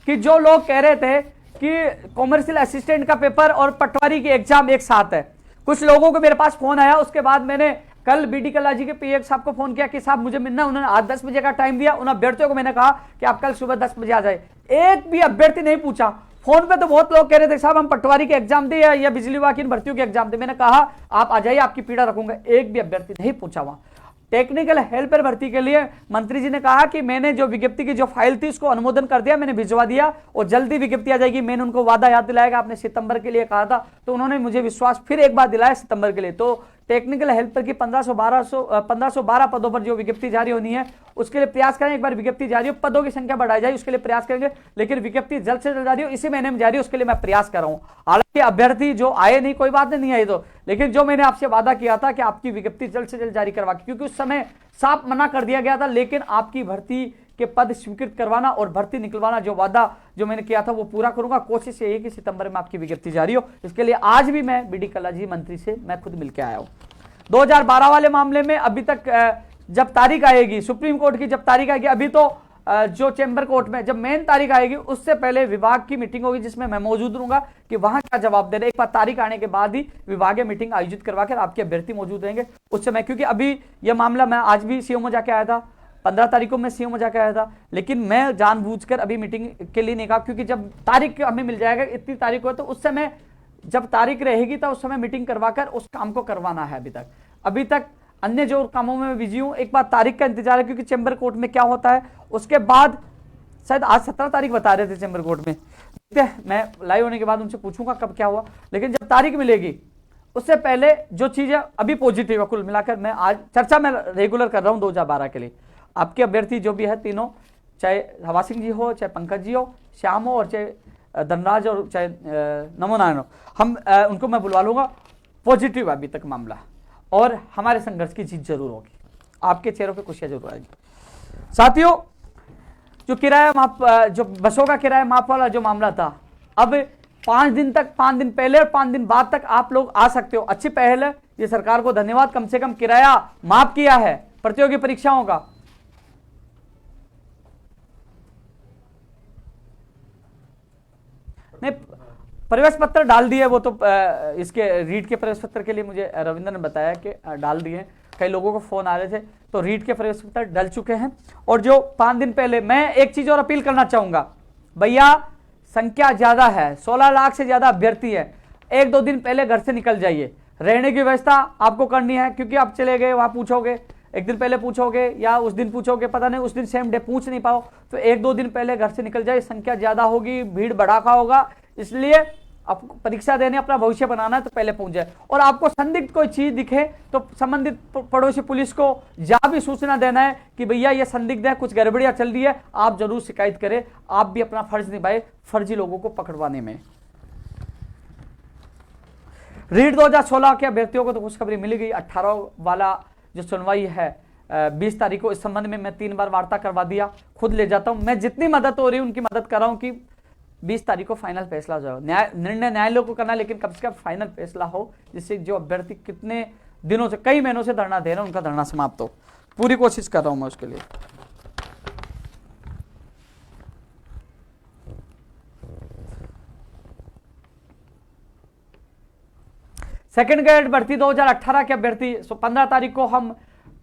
Speaker 1: कि जो लोग कह रहे थे कि कॉमर्शियल असिस्टेंट का पेपर और पटवारी की एग्जाम एक साथ है, कुछ लोगों को मेरे पास फोन आया। उसके बाद मैंने कल बीडी कल्ला जी के पीए साहब को फोन किया कि साहब मुझे मिलना, उन्होंने आज 10 बजे का टाइम दिया। उन अभ्यर्थियों को मैंने कहा कि आप कल सुबह 10 बजे आ जाए। एक भी अभ्यर्थी नहीं पूछा। फोन पे तो बहुत लोग कह रहे थे साहब हम पटवारी के एग्जाम दे या बिजली विभाग की भर्तियों के एग्जाम दे। मैंने कहा आप आ जाइए, आपकी पीड़ा रखूंगा। एक भी अभ्यर्थी नहीं पूछा। वहां टेक्निकल हेल्पर भर्ती के लिए मंत्री जी ने कहा कि मैंने जो विज्ञप्ति की जो फाइल थी उसको अनुमोदन कर दिया, मैंने भिजवा दिया और जल्दी विज्ञप्ति आ जाएगी। मैंने उनको वादा याद दिलाया, आपने सितंबर के लिए कहा था, तो उन्होंने मुझे विश्वास फिर एक बार दिलाया सितंबर के लिए। तो टेक्निकल हेल्पर की 1512 पदों पर जो विज्ञप्ति जारी होनी है उसके लिए प्रयास करें। एक बार विज्ञप्ति जारी हो, पदों की संख्या बढ़ाई जाए, उसके लिए प्रयास करेंगे। लेकिन विज्ञप्ति जल्द से जल्द जारी हो, इसी महीने में जारी हो, उसके लिए मैं प्रयास कर रहा हूं। हालांकि अभ्यर्थी जो आए नहीं, कोई बात नहीं आए तो, लेकिन जो मैंने आपसे वादा किया था कि आपकी विज्ञप्ति जल्द से जल्द जारी करवा, क्योंकि उस समय साफ मना कर दिया गया था। लेकिन आपकी भर्ती के पद स्वीकृत करवाना और भर्ती निकलवाना जो वादा जो मैंने किया था वो पूरा करूंगा। कोशिश यही है कि सितंबर में आपकी विज्ञप्ति जारी हो। इसके लिए आज भी मैं बीडी कल्ला जी मंत्री से मैं खुद मिलकर आया हूं। 2012 वाले मामले में अभी तक जब तारीख आएगी सुप्रीम कोर्ट की, जब तारीख आएगी, अभी तो जो चैम्बर कोर्ट में जब मेन तारीख आएगी उससे पहले विभाग की मीटिंग होगी जिसमें मैं मौजूद रहूंगा कि वहां क्या जवाब दे रहे। एक बार तारीख आने के बाद ही विभागीय मीटिंग आयोजित करवाकर आपके अभ्यर्थी मौजूद रहेंगे उस समय। क्योंकि अभी यह मामला मैं आज भी सीएमओ जाके आया था, 15 तारीख को मैं सीएमओ जाके आया था, लेकिन मैं जानबूझकर अभी मीटिंग के लिए नहीं कहा, क्योंकि जब तारीख हमें मिल जाएगा इतनी तारीख को, तो उस समय जब तारीख रहेगी तो उस समय मीटिंग करवाकर उस काम को करवाना है। अभी तक अन्य जो कामों में बिजी हूं। एक बार तारीख का इंतजार है, क्योंकि चैम्बर कोर्ट में क्या होता है उसके बाद, शायद आज 17 तारीख बता रहे थे चैम्बर कोर्ट में, मैं लाइव होने के बाद उनसे पूछूंगा कब क्या हुआ। लेकिन जब तारीख मिलेगी उससे पहले जो चीजें अभी पॉजिटिव है, कुल मिलाकर मैं आज चर्चा में रेगुलर कर रहा हूं 2012 के लिए। आपके अभ्यर्थी जो भी है तीनों, चाहे हवा सिंह जी हो, चाहे पंकज जी हो, श्याम हो, और चाहे धनराज और चाहे नमो नारायण हो, हम उनको मैं बुलवा लूंगा। पॉजिटिव अभी तक मामला, और हमारे संघर्ष की जीत जरूर होगी, आपके चेहरों पे खुशियां जरूर आएगी। साथियों, जो किराया माफ, जो बसों का किराया माफ वाला जो मामला था, अब 5 दिन तक, 5 दिन पहले और 5 दिन बाद तक आप लोग आ सकते हो। अच्छी पहल है, ये सरकार को धन्यवाद, कम से कम किराया माफ किया है प्रतियोगी परीक्षाओं का। नहीं, प्रवेश पत्र डाल दिए वो तो, इसके रीट के प्रवेश पत्र के लिए मुझे रविंद्र ने बताया कि डाल दिए। कई लोगों को फोन आ रहे थे, तो रीट के प्रवेश पत्र डल चुके हैं। और जो 5 दिन पहले, मैं एक चीज और अपील करना चाहूंगा, भैया संख्या ज्यादा है, 16 लाख से ज्यादा अभ्यर्थी है, 1-2 दिन पहले घर से निकल जाइए। रहने की व्यवस्था आपको करनी है, क्योंकि आप चले गए वहां पूछोगे, एक दिन पहले पूछोगे या उस दिन पूछोगे, पता नहीं उस दिन सेम डे पूछ नहीं पाओ, तो 1-2 दिन पहले घर से निकल जाए। संख्या ज्यादा होगी, भीड़ भड़ाका होगा, इसलिए आपको परीक्षा देने अपना भविष्य बनाना है तो पहले पहुंच जाए। और आपको संदिग्ध कोई चीज दिखे तो संबंधित पड़ोसी पुलिस को जहां भी सूचना देना है कि भैया ये संदिग्ध है, कुछ गड़बड़ियां चल रही है, आप जरूर शिकायत करें। आप भी अपना फर्ज निभाए फर्जी लोगों को पकड़वाने में। रीट 2016 के अभ्यर्थियों को तो खुशखबरी मिल गई। 18 वाला जो सुनवाई है 20 तारीख को, इस संबंध में मैं 3 बार वार्ता करवा दिया, खुद ले जाता हूं। मैं जितनी मदद हो रही है उनकी मदद कर रहा हूं कि 20 तारीख को फाइनल फैसला हो। निर्णय न्यायालय को करना, लेकिन कम से कम फाइनल फैसला हो, जिससे जो अभ्यर्थी कितने दिनों से, कई महीनों से धरना दे रहे हैं, उनका धरना समाप्त हो। पूरी कोशिश कर रहा हूं मैं उसके लिए। सेकंड ग्रेड भर्ती 2018 के अभ्यर्थी 15 तारीख को हम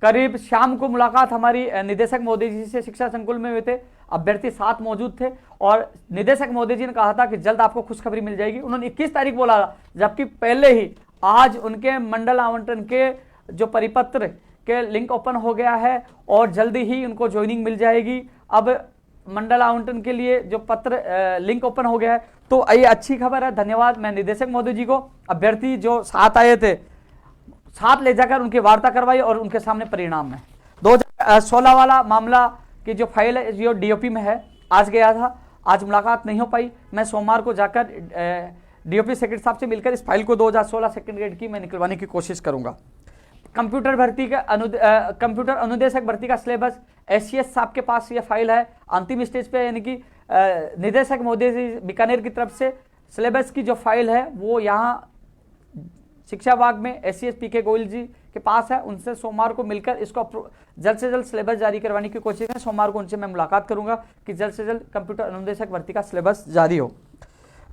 Speaker 1: करीब शाम को मुलाकात हमारी निदेशक महोदय जी से शिक्षा संकुल में हुए थे। अभ्यर्थी साथ मौजूद थे और निदेशक महोदय जी ने कहा था कि जल्द आपको खुशखबरी मिल जाएगी। उन्होंने 21 तारीख बोला, जबकि पहले ही आज उनके मंडल आवंटन के जो परिपत्र के लिंक ओपन हो गया है और जल्दी ही उनको ज्वाइनिंग मिल जाएगी। अब मंडल आवंटन के लिए जो पत्र लिंक ओपन हो गया है, तो ये अच्छी खबर है। धन्यवाद मैं निदेशक महोदय जी को। अभ्यर्थी जो साथ आए थे, साथ ले जाकर उनकी वार्ता करवाई और उनके सामने परिणाम है। 2016 वाला मामला की जो फाइल है जो डीओपी में है, आज गया था, आज मुलाकात नहीं हो पाई। मैं सोमवार को जाकर डीओपी सेक्रेटरी साहब से मिलकर इस फाइल को 2016 सेकंड ग्रेड की मैं निकलवाने की कोशिश करूंगा। कंप्यूटर भर्ती का कंप्यूटर अनुदेशक भर्ती का सिलेबस एससीएस साहब के पास ये फाइल है, अंतिम स्टेज पे, यानी कि निदेशक महोदय जी बीकानेर की तरफ से सिलेबस की जो फाइल है वो यहाँ शिक्षा विभाग में एससीएस पीके गोयल जी के पास है। उनसे सोमवार को मिलकर इसको जल्द से जल्द सिलेबस जारी करवाने की कोशिश है। सोमवार को उनसे मैं मुलाकात करूंगा कि जल्द से जल्द कंप्यूटर अनुदेशक भर्ती का सिलेबस जारी हो।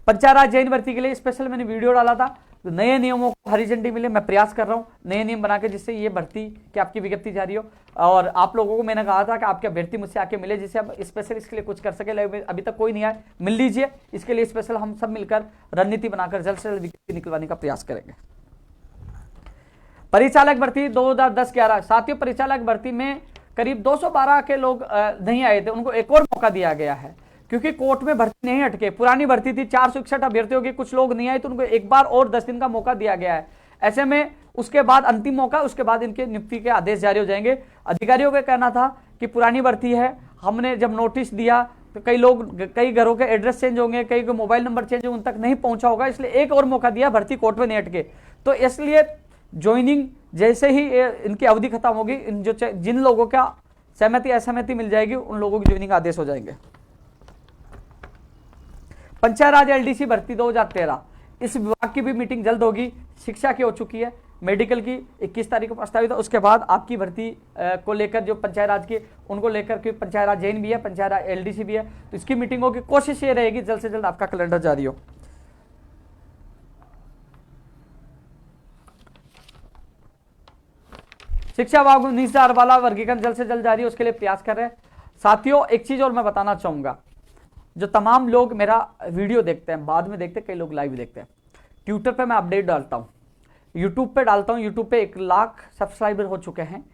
Speaker 1: पंचायत राज जैन भर्ती के लिए स्पेशल मैंने वीडियो डाला था, तो नए नियमों को हरी झंडी मिले, मैं प्रयास कर रहा हूँ नए नियम बना के जिससे ये भर्ती की आपकी विज्ञप्ति जारी हो। और आप लोगों को मैंने कहा था कि आपके अभ्यर्थी मुझसे आके मिले जिससे अब स्पेशल इसके लिए कुछ कर सके, लेकिन अभी तक कोई नहीं आया। मिल लीजिए, इसके लिए स्पेशल हम सब मिलकर रणनीति बनाकर जल्द से जल्द विज्ञप्ति निकलवाने का प्रयास करेंगे। परिचालक भर्ती 2010-11 साथियों, परिचालक भर्ती में करीब 212 के लोग नहीं आए थे, उनको एक और मौका दिया गया है क्योंकि कोर्ट में भर्ती नहीं अटके। पुरानी भर्ती थी 461 अभ्यर्थियों की, कुछ लोग नहीं आए तो उनको एक बार और 10 दिन का मौका दिया गया है। ऐसे में उसके बाद अंतिम मौका, उसके बाद इनके नियुक्ति के आदेश जारी हो जाएंगे। अधिकारियों का कहना था कि पुरानी भर्ती है, हमने जब नोटिस दिया तो कई लोग, कई घरों के एड्रेस चेंज होंगे, कई को मोबाइल नंबर चेंज होंगे, उन तक नहीं पहुंचा होगा, इसलिए एक और मौका दिया, भर्ती कोर्ट में नहीं अटके। तो इसलिए ज्वाइनिंग जैसे ही इनकी अवधि खत्म होगी, इन जो जिन लोगों का सहमति असहमति मिल जाएगी उन लोगों की ज्वाइनिंग आदेश हो जाएंगे। पंचायत राज एलडीसी भर्ती 2013, इस विभाग की भी मीटिंग जल्द होगी। शिक्षा की हो चुकी है, मेडिकल की 21 तारीख को प्रस्तावित है। उसके बाद आपकी भर्ती को लेकर जो पंचायत राज की, उनको लेकर के पंचायत राज जैन भी है, पंचायत राज एलडीसी भी है, तो इसकी मीटिंगों की कोशिश ये रहेगी जल्द से जल्द आपका कैलेंडर जारी हो। शिक्षा विभाग में 19,000 वाला वर्गीकरण जल्द से जल्द जारी हो, उसके लिए प्रयास कर रहे हैं। साथियों एक चीज और मैं बताना चाहूंगा, जो तमाम लोग मेरा वीडियो देखते हैं, बाद में देखते हैं, कई लोग लाइव देखते हैं, ट्विटर पे मैं अपडेट डालता हूं, यूट्यूब पे डालता हूं। यूट्यूब पे 1 लाख सब्सक्राइबर हो चुके हैं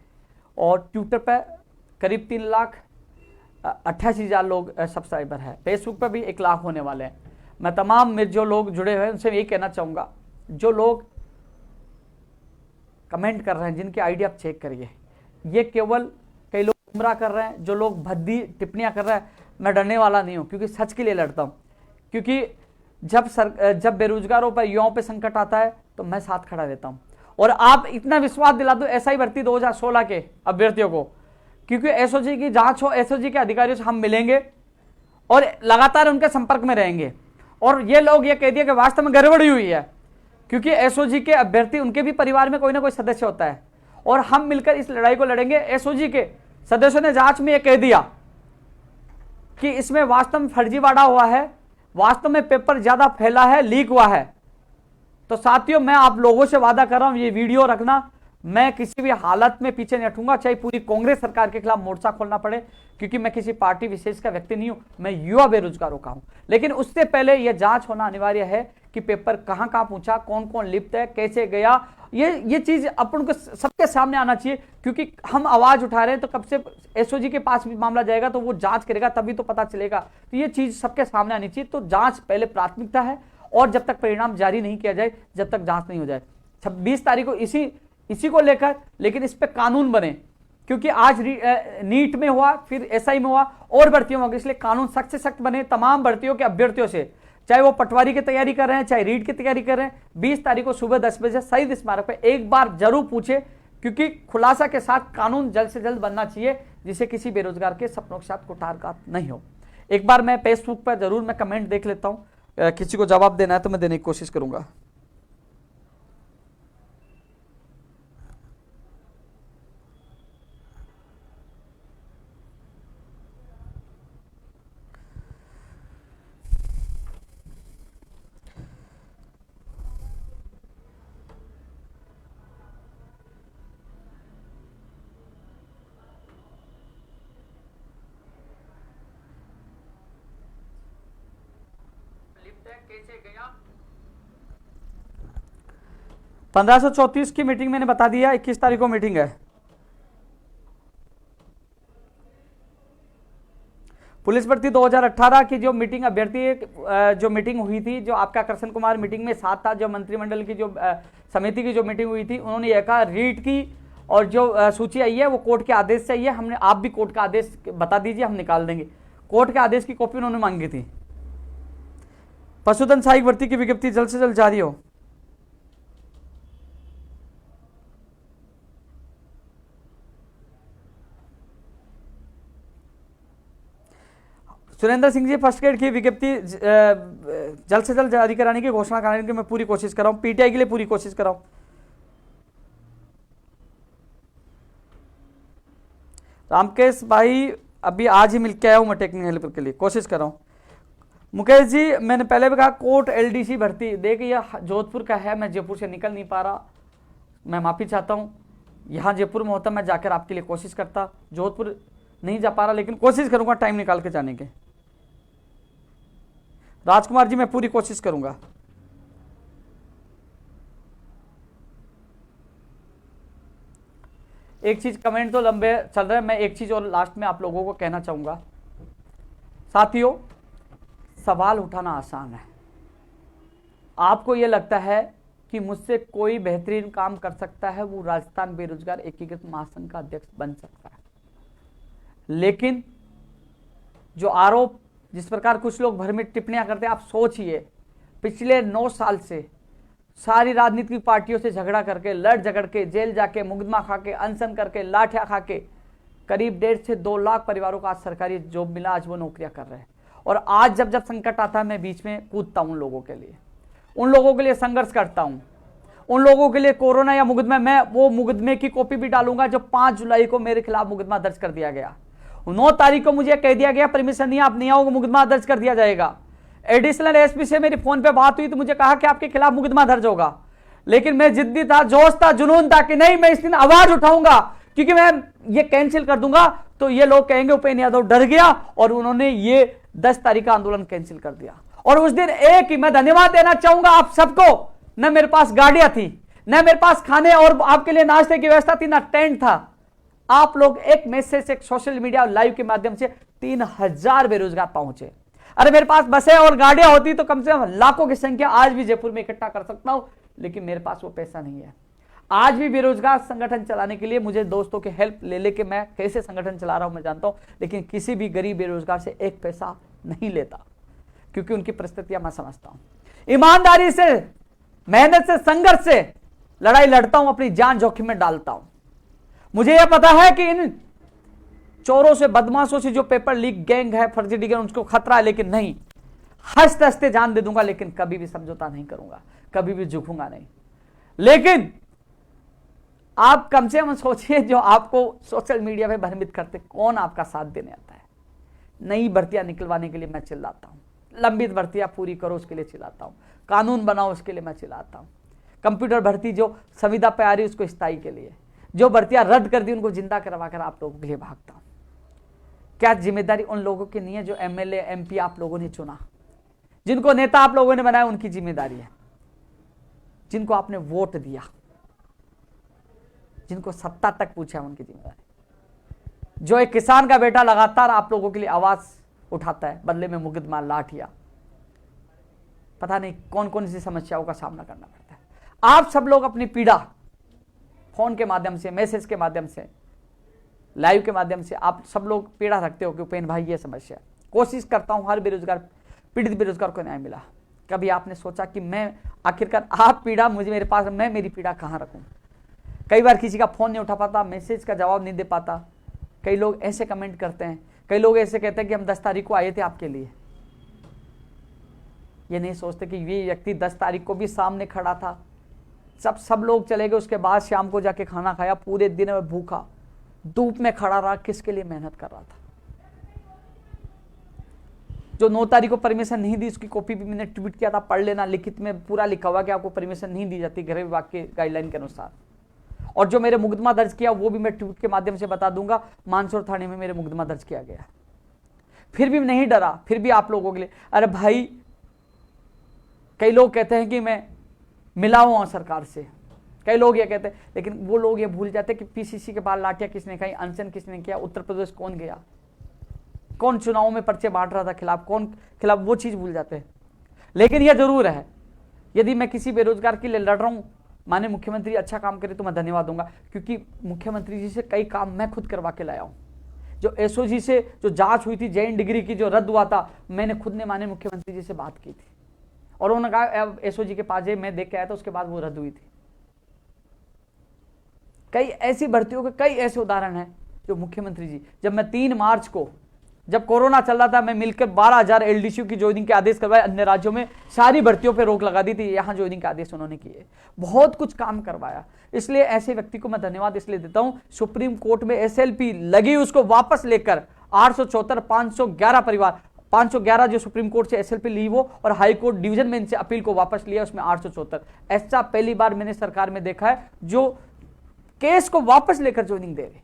Speaker 1: और ट्विटर पे करीब 3,88,000 लोग सब्सक्राइबर है। फेसबुक पे भी 1 लाख होने वाले हैं। मैं तमाम में जो लोग जुड़े हुए हैं उनसे यही कहना चाहूंगा, जो लोग कमेंट कर रहे हैं, जिनकी आईडी आप चेक करिए, ये केवल कई लोग गुमराह कर रहे हैं, जो लोग भद्दी टिप्पणियां कर रहे हैं। मैं डरने वाला नहीं हूं क्योंकि सच के लिए लड़ता हूं, क्योंकि जब बेरोजगारों पर, युवाओं पर संकट आता है तो मैं साथ खड़ा रहता हूं। और आप इतना विश्वास दिला दो एसआई भर्ती 2016 के अभ्यर्थियों को, क्योंकि एसओजी की जांच हो, एसओजी के अधिकारियों से हम मिलेंगे और लगातार उनके संपर्क में रहेंगे। और ये लोग ये कह दिया कि वास्तव में गड़बड़ी हुई है, क्योंकि एसओजी के अभ्यर्थी, उनके भी परिवार में कोई ना कोई सदस्य होता है और हम मिलकर इस लड़ाई को लड़ेंगे। एसओजी के सदस्यों ने जांच में यह कह दिया कि इसमें वास्तव में फर्जीवाड़ा हुआ है, वास्तव में पेपर ज्यादा फैला है, लीक हुआ है। तो साथियों मैं आप लोगों से वादा कर रहा हूं, ये वीडियो रखना, मैं किसी भी हालत में पीछे नहीं हटूंगा, चाहे पूरी कांग्रेस सरकार के खिलाफ मोर्चा खोलना पड़े, क्योंकि मैं किसी पार्टी विशेष का व्यक्ति नहीं हूं, मैं युवा बेरोजगारों का हूं। लेकिन उससे पहले यह जांच होना अनिवार्य है कि पेपर कहां कहां पहुंचा, कौन कौन लिप्त है, कैसे गया, ये चीज अपन को सबके सामने आना चाहिए। क्योंकि हम आवाज उठा रहे हैं तो कब से एसओजी के पास भी मामला जाएगा तो वो जांच करेगा, तभी तो पता चलेगा। तो ये चीज सबके सामने आनी चाहिए। तो जांच पहले प्राथमिकता है और जब तक परिणाम जारी नहीं किया जाए, जब तक जांच नहीं हो जाए। 26 तारीख को इसी को लेकर, लेकिन इस पे कानून बने, क्योंकि आज नीट में हुआ, फिर एसआई में हुआ, और भर्तियों में होगा, इसलिए कानून सख्त से सख्त बने तमाम भर्तियों के अभ्यर्थियों से, चाहे वो पटवारी की तैयारी कर रहे हैं, चाहे रीट की तैयारी कर रहे हैं। 20 तारीख को सुबह 10 बजे शहीद स्मारक पे एक बार जरूर पूछे, क्योंकि खुलासा के साथ कानून जल्द से जल्द बनना चाहिए, जिससे किसी बेरोजगार के सपनों के साथ कुठारघात नहीं हो। एक बार मैं फेसबुक पर जरूर मैं कमेंट देख लेता हूं, किसी को जवाब देना है तो मैं देने की कोशिश करूंगा। कैसे गया? 1534 की मीटिंग मैंने बता दिया, 21 तारीख को मीटिंग है। पुलिस भर्ती 2018 की जो मीटिंग अभ्यर्थी जो मीटिंग हुई थी, जो आपका कृष्ण कुमार मीटिंग में साथ था, जो मंत्रिमंडल की जो समिति की जो मीटिंग हुई थी, उन्होंने यह कहा रीट की और जो सूची आई है वो कोर्ट के आदेश से आई है। हमने, आप भी कोर्ट का आदेश बता दीजिए, हम निकाल देंगे। कोर्ट के आदेश की कॉपी उन्होंने मांगी थी। पशुधन सहायक भर्ती की विज्ञप्ति जल्द से जल्द जारी हो। सुरेंद्र सिंह जी, फर्स्ट ग्रेड की विज्ञप्ति जल्द से जल्द जारी कराने की घोषणा कराने की मैं पूरी कोशिश कर रहा हूं, पीटीआई के लिए पूरी कोशिश कर रहा हूं। रामकेश भाई, अभी आज ही मिलकर आया हूं मैं, टेक्निकल हेल्प के लिए कोशिश कर रहा हूं। मुकेश जी, मैंने पहले भी कहा कोर्ट एलडीसी भर्ती, देखिए यह जोधपुर का है, मैं जयपुर से निकल नहीं पा रहा, मैं माफी चाहता हूं। यहाँ जयपुर में होता मैं जाकर आपके लिए कोशिश करता, जोधपुर नहीं जा पा रहा, लेकिन कोशिश करूंगा टाइम निकाल के जाने के। राजकुमार जी, मैं पूरी कोशिश करूंगा। एक चीज, कमेंट तो लंबे चल रहे हैं, मैं एक चीज और लास्ट में आप लोगों को कहना चाहूंगा। साथियों, सवाल उठाना आसान है। आपको यह लगता है कि मुझसे कोई बेहतरीन काम कर सकता है, वो राजस्थान बेरोजगार एकीकृत महासंघ का अध्यक्ष बन सकता है। लेकिन जो आरोप, जिस प्रकार कुछ लोग भर में टिप्पणियां करते हैं, आप सोचिए, पिछले 9 साल से सारी राजनीतिक पार्टियों से झगड़ा करके, लड़ झगड़ के, जेल जाके, मुकदमा खा के, अनशन करके, लाठियां खा के, करीब 1.5 से 2 लाख परिवारों को आज सरकारी जॉब मिला, आज वो नौकरियां कर रहे हैं। और आज जब जब संकट आता है, मैं बीच में कूदता हूं उन लोगों के लिए, उन लोगों के लिए संघर्ष करता हूं, उन लोगों के लिए कोरोना या मुकदमा, मैं वो मुकदमे की कॉपी भी डालूंगा जो 5 जुलाई को मेरे खिलाफ मुकदमा दर्ज कर दिया गया। 9 तारीख को मुझे कह दिया गया परमिशन नहीं, आप नहीं आओगे, मुकदमा दर्ज कर दिया जाएगा। एडिशनल एसपी से मेरी फोन पे बात हुई तो मुझे कहा कि आपके खिलाफ मुकदमा दर्ज होगा, लेकिन मैं जिद्दी था, जोश था, जुनून था कि नहीं, मैं इस दिन आवाज उठाऊंगा, क्योंकि मैं ये कैंसिल कर दूंगा तो ये लोग कहेंगे उपेंद्र यादव डर गया, और उन्होंने ये 10 तारीख का आंदोलन कैंसिल कर दिया। और उस दिन एक ही मैं धन्यवाद देना चाहूंगा आप सबको, न मेरे पास गाड़ियां थी, न मेरे पास खाने और आपके लिए नाश्ते की व्यवस्था थी, न टेंट था। आप लोग एक मैसेज, एक सोशल मीडिया लाइव के माध्यम से 3000 बेरोजगार पहुंचे। अरे मेरे पास बसें और गाड़ियां होती तो कम से कम लाखों की संख्या आज भी जयपुर में इकट्ठा कर सकता हूं, लेकिन मेरे पास वो पैसा नहीं है। आज भी बेरोजगार संगठन चलाने के लिए मुझे दोस्तों की हेल्प ले लेके मैं कैसे संगठन चला रहा हूं मैं जानता हूं, लेकिन किसी भी गरीब बेरोजगार से एक पैसा नहीं लेता, क्योंकि उनकी परिस्थितियां मैं समझता हूं। ईमानदारी से, मेहनत से, संघर्ष से लड़ाई लड़ता हूं, अपनी जान जोखिम में डालता हूं। मुझे यह पता है कि इन चोरों से, बदमाशों से, जो पेपर लीक गैंग है, फर्जी डिग्री, उनको खतरा है, लेकिन नहीं, हंसते हंसते जान दे दूंगा, लेकिन कभी भी समझौता नहीं करूंगा, कभी भी झुकूंगा नहीं। लेकिन आप कम से कम सोचिए, जो आपको सोशल मीडिया पे भ्रमित करते, कौन आपका साथ देने आता है? नई भर्तियां निकलवाने के लिए मैं चिल्लाता हूं, लंबित भर्तियां पूरी करो उसके लिए चिल्लाता हूं, कानून बनाओ उसके लिए मैं चिल्लाता हूं, कंप्यूटर भर्ती जो संविदा पे आ रही उसको स्थायी के लिए, जो भर्तियां रद्द कर दी उनको जिंदा करवा कर आप लोगों के लिए भागता हूं। क्या जिम्मेदारी उन लोगों की नहीं है जो एमएलए एमपी आप लोगों ने चुना, जिनको नेता आप लोगों ने बनाया, उनकी जिम्मेदारी है। जिनको आपने वोट दिया, जिनको सत्ता तक पूछा, उनकी जिम्मेदारी। जो एक किसान का बेटा लगातार आप लोगों के लिए आवाज उठाता है, बदले में मुकदमा, लाठियां, पता नहीं कौन कौन सी समस्याओं का सामना करना पड़ता है। आप सब लोग अपनी पीड़ा फोन के माध्यम से, मैसेज के माध्यम से, लाइव के माध्यम से आप सब लोग पीड़ा रखते हो कि उपेन भाई ये समस्या। कोशिश करता हूं हर बेरोजगार, पीड़ित बेरोजगार को न्याय मिला। कभी आपने सोचा कि मैं आखिरकार आप पीड़ा मुझे मेरे पास, मैं मेरी पीड़ा कहां रखूं? कई बार किसी का फोन नहीं उठा पाता, मैसेज का जवाब नहीं दे पाता। कई लोग ऐसे कमेंट करते हैं, कई लोग ऐसे कहते हैं कि हम 10 तारीख को आए थे आपके लिए। ये नहीं सोचते कि ये व्यक्ति 10 तारीख को भी सामने खड़ा था। सब लोग चले गए, उसके बाद शाम को जाके खाना खाया, पूरे दिन में भूखा धूप में खड़ा रहा, किसके लिए मेहनत कर रहा था। जो 9 तारीख को परमिशन नहीं दी, उसकी कॉपी भी मैंने ट्वीट किया था, पढ़ लेना, लिखित में पूरा लिखा हुआ कि आपको परमिशन नहीं दी जाती गृह विभाग के गाइडलाइन के अनुसार। और जो मेरे मुकदमा दर्ज किया वो भी मैं ट्वीट के माध्यम से बता दूंगा, मानसौर थाने में मेरे मुकदमा दर्ज किया गया। फिर भी नहीं डरा, फिर भी आप लोगों के लिए। अरे भाई, कई लोग कहते हैं कि मैं मिला हुआ सरकार से, कई लोग ये कहते हैं, लेकिन वो लोग ये भूल जाते हैं कि पीसीसी के बाद लाठियां किसने खाई, अनशन किसने किया, उत्तर प्रदेश कौन गया, कौन चुनाव में पर्चे बांट रहा था खिलाफ, कौन खिलाफ, वो चीज भूल जाते हैं। लेकिन यह जरूर है, यदि मैं किसी बेरोजगार के लिए लड़ रहा हूं, माननीय मुख्यमंत्री अच्छा काम करे तो मैं धन्यवाद दूंगा, क्योंकि मुख्यमंत्री जी से कई काम मैं खुद करवा के लाया हूं। जो एसओजी से जो जांच हुई थी, जैन डिग्री की जो रद्द हुआ था, मैंने खुद ने माननीय मुख्यमंत्री जी से बात की थी और उन्होंने कहा एसओजी के पास मैं देख के आया था, उसके बाद वो रद्द हुई थी। कई ऐसी भर्तियों के कई ऐसे उदाहरण हैं जो मुख्यमंत्री जी, जब मैं 3 मार्च को, जब कोरोना चल रहा था, मैं मिलकर 12,000 एलडीसी की ज्वाइनिंग के आदेश करवाए। अन्य राज्यों में सारी भर्तियों पे रोक लगा दी थी, यहां ज्वाइनिंग के आदेश उन्होंने किए। बहुत कुछ काम करवाया, इसलिए ऐसे व्यक्ति को मैं धन्यवाद इसलिए देता हूं। सुप्रीम कोर्ट में एसएलपी लगी, उसको वापस लेकर 874 511 परिवार, 511 जो सुप्रीम कोर्ट से एसएलपी ली वो, और हाई कोर्ट डिवीजन में इनसे अपील को वापस लिया, उसमें 874। ऐसा पहली बार मैंने सरकार में देखा है जो केस को वापस लेकर ज्वाइनिंग दे रही।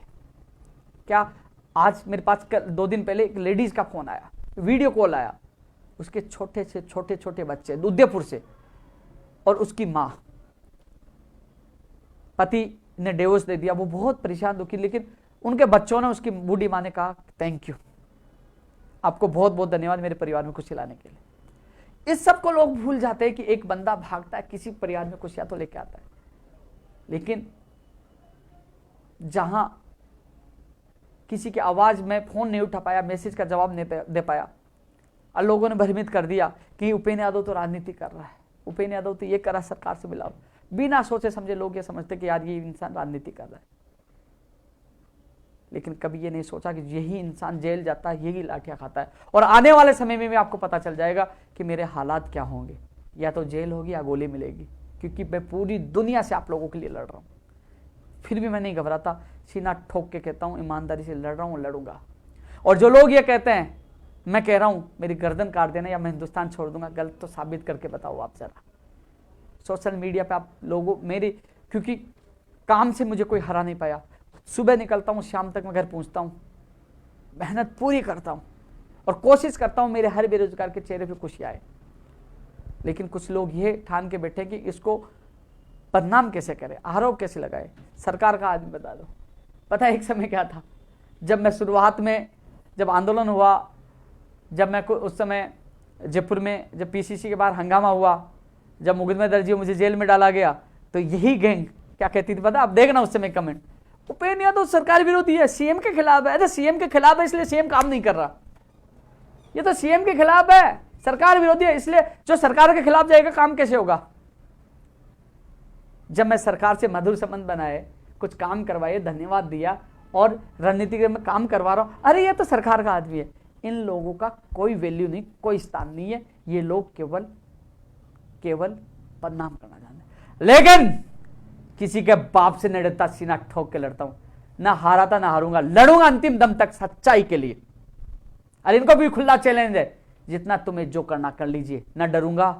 Speaker 1: क्या आज मेरे पास 2 दिन पहले एक लेडीज का फोन आया, वीडियो कॉल आया, उसके छोटे से छोटे बच्चे उदयपुर से, और उसकी मां, पति ने डिवोर्स दे दिया, वो बहुत परेशान दुखी, लेकिन उनके बच्चों ने, उसकी बूढ़ी मां ने कहा थैंक यू, आपको बहुत बहुत धन्यवाद मेरे परिवार में खुशी लाने के लिए। इस सब को लोग भूल जाते हैं कि एक बंदा भागता है, किसी परिवार में खुशियां तो लेके आता है, लेकिन जहां किसी की आवाज में फोन नहीं उठा पाया, मैसेज का जवाब नहीं दे पाया, और लोगों ने भ्रमित कर दिया कि उपेन यादव तो राजनीति कर रहा है, उपेन यादव तो ये करा सरकार से मिला। बिना सोचे समझे लोग ये समझते कि यार ये इंसान राजनीति कर रहा है, लेकिन कभी ये नहीं सोचा कि यही इंसान जेल जाता है, यही लाठियां खाता है, और आने वाले समय में भी आपको पता चल जाएगा कि मेरे हालात क्या होंगे, या तो जेल होगी या गोली मिलेगी, क्योंकि मैं पूरी दुनिया से आप लोगों के लिए लड़ रहा हूं। फिर भी मैं नहीं घबराता, सीना ठोक के कहता हूं ईमानदारी से लड़ रहा हूं, लड़ूंगा। और जो लोग ये कहते हैं मैं कह रहा हूं मेरी गर्दन काट देना या मैं हिंदुस्तान छोड़ दूंगा, गलत तो साबित करके बताओ आप जरा। सोशल मीडिया पे आप लोगों मेरी, क्योंकि काम से मुझे कोई हरा नहीं पाया, सुबह निकलता हूं, शाम तक मैं घर पहुंचता हूं, मेहनत पूरी करता हूं और कोशिश करता हूं मेरे हर बेरोजगार के चेहरे पे खुशी आए। लेकिन कुछ लोग ये ठान के बैठे कि इसको बदनाम कैसे करे, आरोप कैसे लगाए, सरकार का आदमी बता दो। पता है एक समय क्या था, जब मैं शुरुआत में, जब आंदोलन हुआ, जब मैं उस समय जयपुर में जब पीसीसी के बाहर हंगामा हुआ, जब मुकदमे दर्ज हुए, मुझे जेल में डाला गया, तो यही गैंग क्या कहती थी पता? आप देखना उस समय कमेंट, उपेन यादव सरकार विरोधी है, सीएम के खिलाफ है। अरे सीएम के खिलाफ है इसलिए सीएम काम नहीं कर रहा, ये तो सीएम के खिलाफ है, सरकार विरोधी है, इसलिए जो सरकार के खिलाफ जाएगा काम कैसे होगा? जब मैं सरकार से मधुर संबंध बनाए, कुछ काम करवाए, धन्यवाद दिया और रणनीति में काम करवा रहा हूं, अरे ये तो सरकार का आदमी है। इन लोगों का कोई वैल्यू नहीं, कोई स्थान नहीं है, ये लोग केवल बदनाम करना जानते। लेकिन किसी के बाप से नहीं डरता, सीना ठोक के लड़ता हूं, ना हारा था ना हारूंगा, लड़ूंगा अंतिम दम तक सच्चाई के लिए। अरे इनको भी खुला चैलेंज है, जितना तुम्हें जो करना कर लीजिए, ना डरूंगा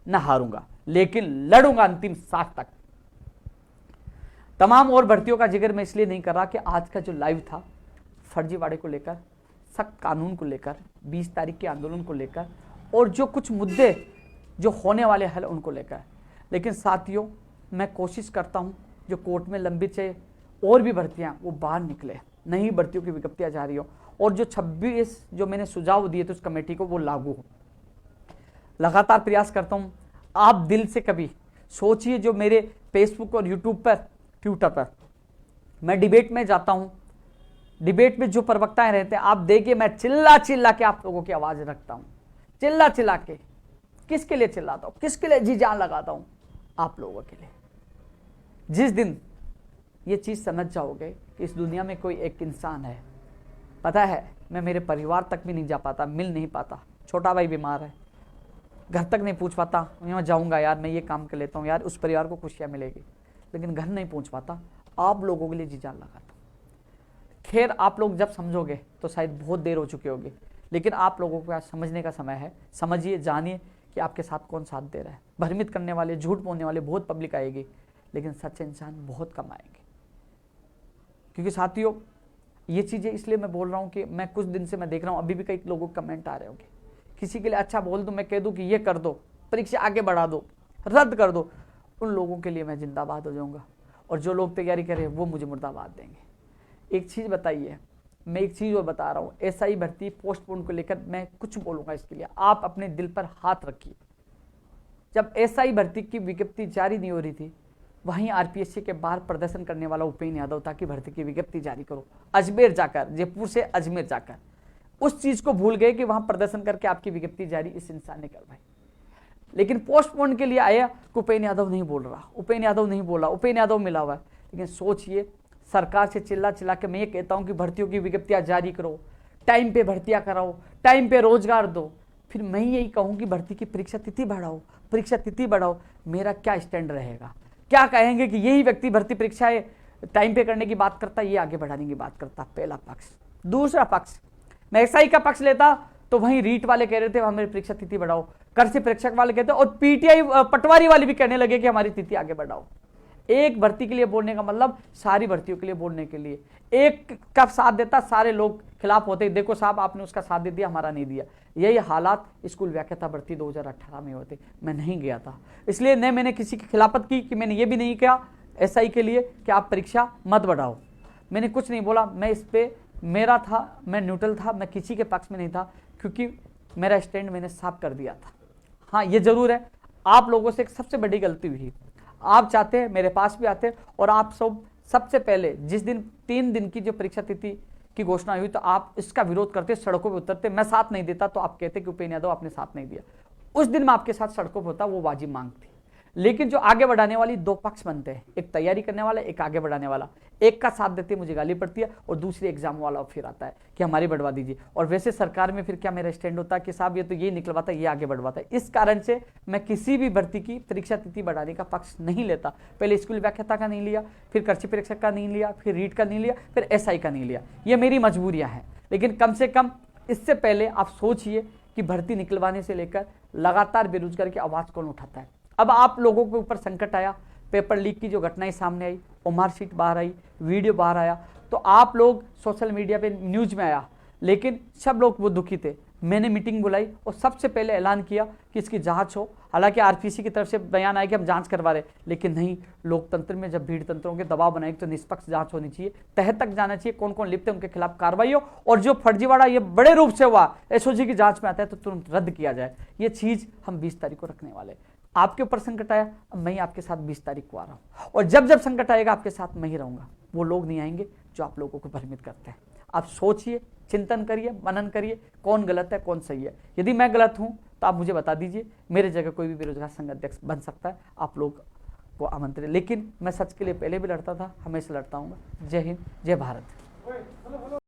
Speaker 1: ना हारूंगा, लेकिन लड़ूंगा अंतिम सांस तक। तमाम और भर्तियों का जिक्र मैं इसलिए नहीं कर रहा कि आज का जो लाइव था फर्जीवाड़े को लेकर, सख्त कानून को लेकर, 20 तारीख के आंदोलन को लेकर, और जो कुछ मुद्दे जो होने वाले हैं उनको लेकर। लेकिन साथियों, मैं कोशिश करता हूं जो कोर्ट में लंबित है और भी भर्तियां वो बाहर निकले, नई भर्तियों की विज्ञप्तियां जारी हो, और जो 26 जो मैंने सुझाव दिए थे उस कमेटी को वो लागू हो। लगातार प्रयास करता हूं। आप दिल से कभी सोचिए, जो मेरे फेसबुक और यूट्यूब पर, ट्विटर पर मैं डिबेट में जाता हूं, डिबेट में जो प्रवक्ताएं रहते हैं, आप देखिए मैं चिल्ला चिल्ला के आप लोगों की आवाज रखता हूं, चिल्ला चिल्ला के। किसके लिए चिल्लाता हूं, किसके लिए जी जान लगाता हूं? आप लोगों के लिए। जिस दिन ये चीज समझ जाओगे कि इस दुनिया में कोई एक इंसान है, पता है मैं मेरे परिवार तक भी नहीं जा पाता, मिल नहीं पाता, छोटा भाई बीमार है, घर तक नहीं पूछ पाता, मैं जाऊंगा यार, मैं ये काम कर लेता हूँ यार, उस परिवार को खुशियां मिलेगी, लेकिन घर नहीं पहुंच पाता, आप लोगों के लिए जी जान लगाता हूं। खैर, आप लोग जब समझोगे तो शायद बहुत देर हो चुकी होगी, लेकिन आप लोगों को आज समझने का समय है। समझिए, जानिए कि आपके साथ कौन साथ दे रहा है। भ्रमित करने वाले, झूठ बोलने वाले बहुत पब्लिक आएगी, लेकिन सच्चे इंसान बहुत कम आएंगे। क्योंकि साथियों, ये चीज़ें इसलिए मैं बोल रहा हूँ कि मैं कुछ दिन से मैं देख रहा हूँ, अभी भी कई लोगों के कमेंट आ रहे होंगे, किसी के लिए अच्छा बोल दूँ, मैं कह दूँ कि ये कर दो, परीक्षा आगे बढ़ा दो, रद्द कर दो, उन लोगों के लिए मैं जिंदाबाद हो जाऊँगा, और जो लोग तैयारी कर रहे हैं वो मुझे मुर्दाबाद देंगे। एक चीज़ बताइए, मैं एक चीज़ और बता रहा हूँ, एसआई भर्ती पोस्टपोन को लेकर मैं कुछ बोलूँगा, इसके लिए आप अपने दिल पर हाथ रखिए। जब एसआई भर्ती की विज्ञप्ति जारी नहीं हो रही थी, वहीं आरपीएससी के बाहर प्रदर्शन करने वाला उपेंद्र यादव था कि भर्ती की विज्ञप्ति जारी करो, अजमेर जाकर, जयपुर से अजमेर जाकर उस चीज को भूल गए कि वहां प्रदर्शन करके आपकी विज्ञप्ति जारी इस इंसान ने करवाई। लेकिन पोस्टपोन के लिए आया कि उपेंद्र यादव नहीं बोल रहा, उपेंद्र यादव नहीं बोला, उपेंद्र यादव मिला हुआ है। लेकिन सोचिए, सरकार से चिल्ला चिल्ला के मैं ये कहता हूं कि भर्तियों की विज्ञप्तियां जारी करो, टाइम पे भर्तियां कराओ, टाइम पे रोजगार दो, फिर मैं यही कहूं कि भर्ती की परीक्षा तिथि बढ़ाओ, परीक्षा तिथि बढ़ाओ। मेरा क्या स्टैंड रहेगा? क्या कहेंगे कि यही व्यक्ति भर्ती परीक्षाएं टाइम पे करने की बात करता, ये आगे बढ़ाने की बात करता? पहला पक्ष। दूसरा पक्ष, मैं एसआई का पक्ष लेता तो वहीं रीट वाले कह रहे थे हमारी परीक्षा तिथि बढ़ाओ, कर से परीक्षक वाले कहते, और पीटीआई पटवारी वाले भी कहने लगे कि हमारी तिथि आगे बढ़ाओ। एक भर्ती के लिए बोलने का मतलब सारी भर्तियों के लिए बोलने के लिए। एक का साथ देता, सारे लोग खिलाफ होते, देखो साहब आपने उसका साथ दे दिया, हमारा नहीं दिया। यही हालात स्कूल व्याख्याता भर्ती 2018 में होते, मैं नहीं गया था, इसलिए न मैंने किसी की खिलाफत की, कि मैंने ये भी नहीं किया एसआई के लिए कि आप परीक्षा मत बढ़ाओ, मैंने कुछ नहीं बोला। मैं इस पे मेरा था, मैं न्यूट्रल था, मैं किसी के पक्ष में नहीं था, क्योंकि मेरा स्टैंड मैंने साफ कर दिया था। हाँ, ये जरूर है, आप लोगों से एक सबसे बड़ी गलती हुई, आप चाहते हैं मेरे पास भी आते, और आप सबसे पहले जिस दिन 3 दिन की जो परीक्षा तिथि की घोषणा हुई तो आप इसका विरोध करते, सड़कों पे उतरते, मैं साथ नहीं देता तो आप कहते कि उपेंद्र यादव आपने साथ नहीं दिया। उस दिन मैं आपके साथ सड़कों पर होता, वो वाजिब मांग थी। लेकिन जो आगे बढ़ाने वाली 2 पक्ष बनते हैं, एक तैयारी करने वाला, एक आगे बढ़ाने वाला, एक का साथ देते मुझे गाली पड़ती है, और दूसरी एग्जाम वाला फिर आता है कि हमारी बढ़वा दीजिए। और वैसे सरकार में फिर क्या मेरा स्टैंड होता है कि साहब ये तो ये निकलवाता है, ये आगे बढ़वाता है। इस कारण से मैं किसी भी भर्ती की परीक्षा तिथि बढ़ाने का पक्ष नहीं लेता। पहले स्कूल व्याख्याता का नहीं लिया, फिर कृषि परीक्षक का नहीं लिया, फिर रीट का नहीं लिया, फिर एसआई का नहीं लिया। ये मेरी मजबूरियां हैं, लेकिन कम से कम इससे पहले आप सोचिए कि भर्ती निकलवाने से लेकर लगातार बेरोजगार की आवाज कौन उठाता है। अब आप लोगों के ऊपर संकट आया, पेपर लीक की जो घटनाएं सामने आई, मार्कशीट बाहर आई, वीडियो बाहर आया, तो आप लोग सोशल मीडिया पे न्यूज में आया, लेकिन सब लोग वो दुखी थे। मैंने मीटिंग बुलाई और सबसे पहले ऐलान किया कि इसकी जांच हो। हालांकि आरपीसी की तरफ से बयान आया कि हम जांच करवा रहे, लेकिन नहीं, लोकतंत्र में जब भीड़ तंत्रों के दबाव बनाएगी तो निष्पक्ष जांच होनी चाहिए, तह तक जाना चाहिए, कौन कौन लिप्त है उनके खिलाफ कार्रवाई हो, और जो फर्जीवाड़ा ये बड़े रूप से हुआ एसओजी की जांच में आता है तो तुरंत रद्द किया जाए। ये चीज हम 20 तारीख को रखने वाले। आपके ऊपर संकट आया, अब मैं ही आपके साथ 20 तारीख को आ रहा हूं, और जब जब संकट आएगा आपके साथ मैं ही रहूंगा। वो लोग नहीं आएंगे जो आप लोगों को भ्रमित करते हैं। आप सोचिए, चिंतन करिए, मनन करिए, कौन गलत है कौन सही है। यदि मैं गलत हूं तो आप मुझे बता दीजिए, मेरे जगह कोई भी बेरोजगार संघ अध्यक्ष बन सकता है, आप लोग को आमंत्रित। लेकिन मैं सच के लिए पहले भी लड़ता था, हमेशा लड़ता हूँ। जय हिंद, जय भारत।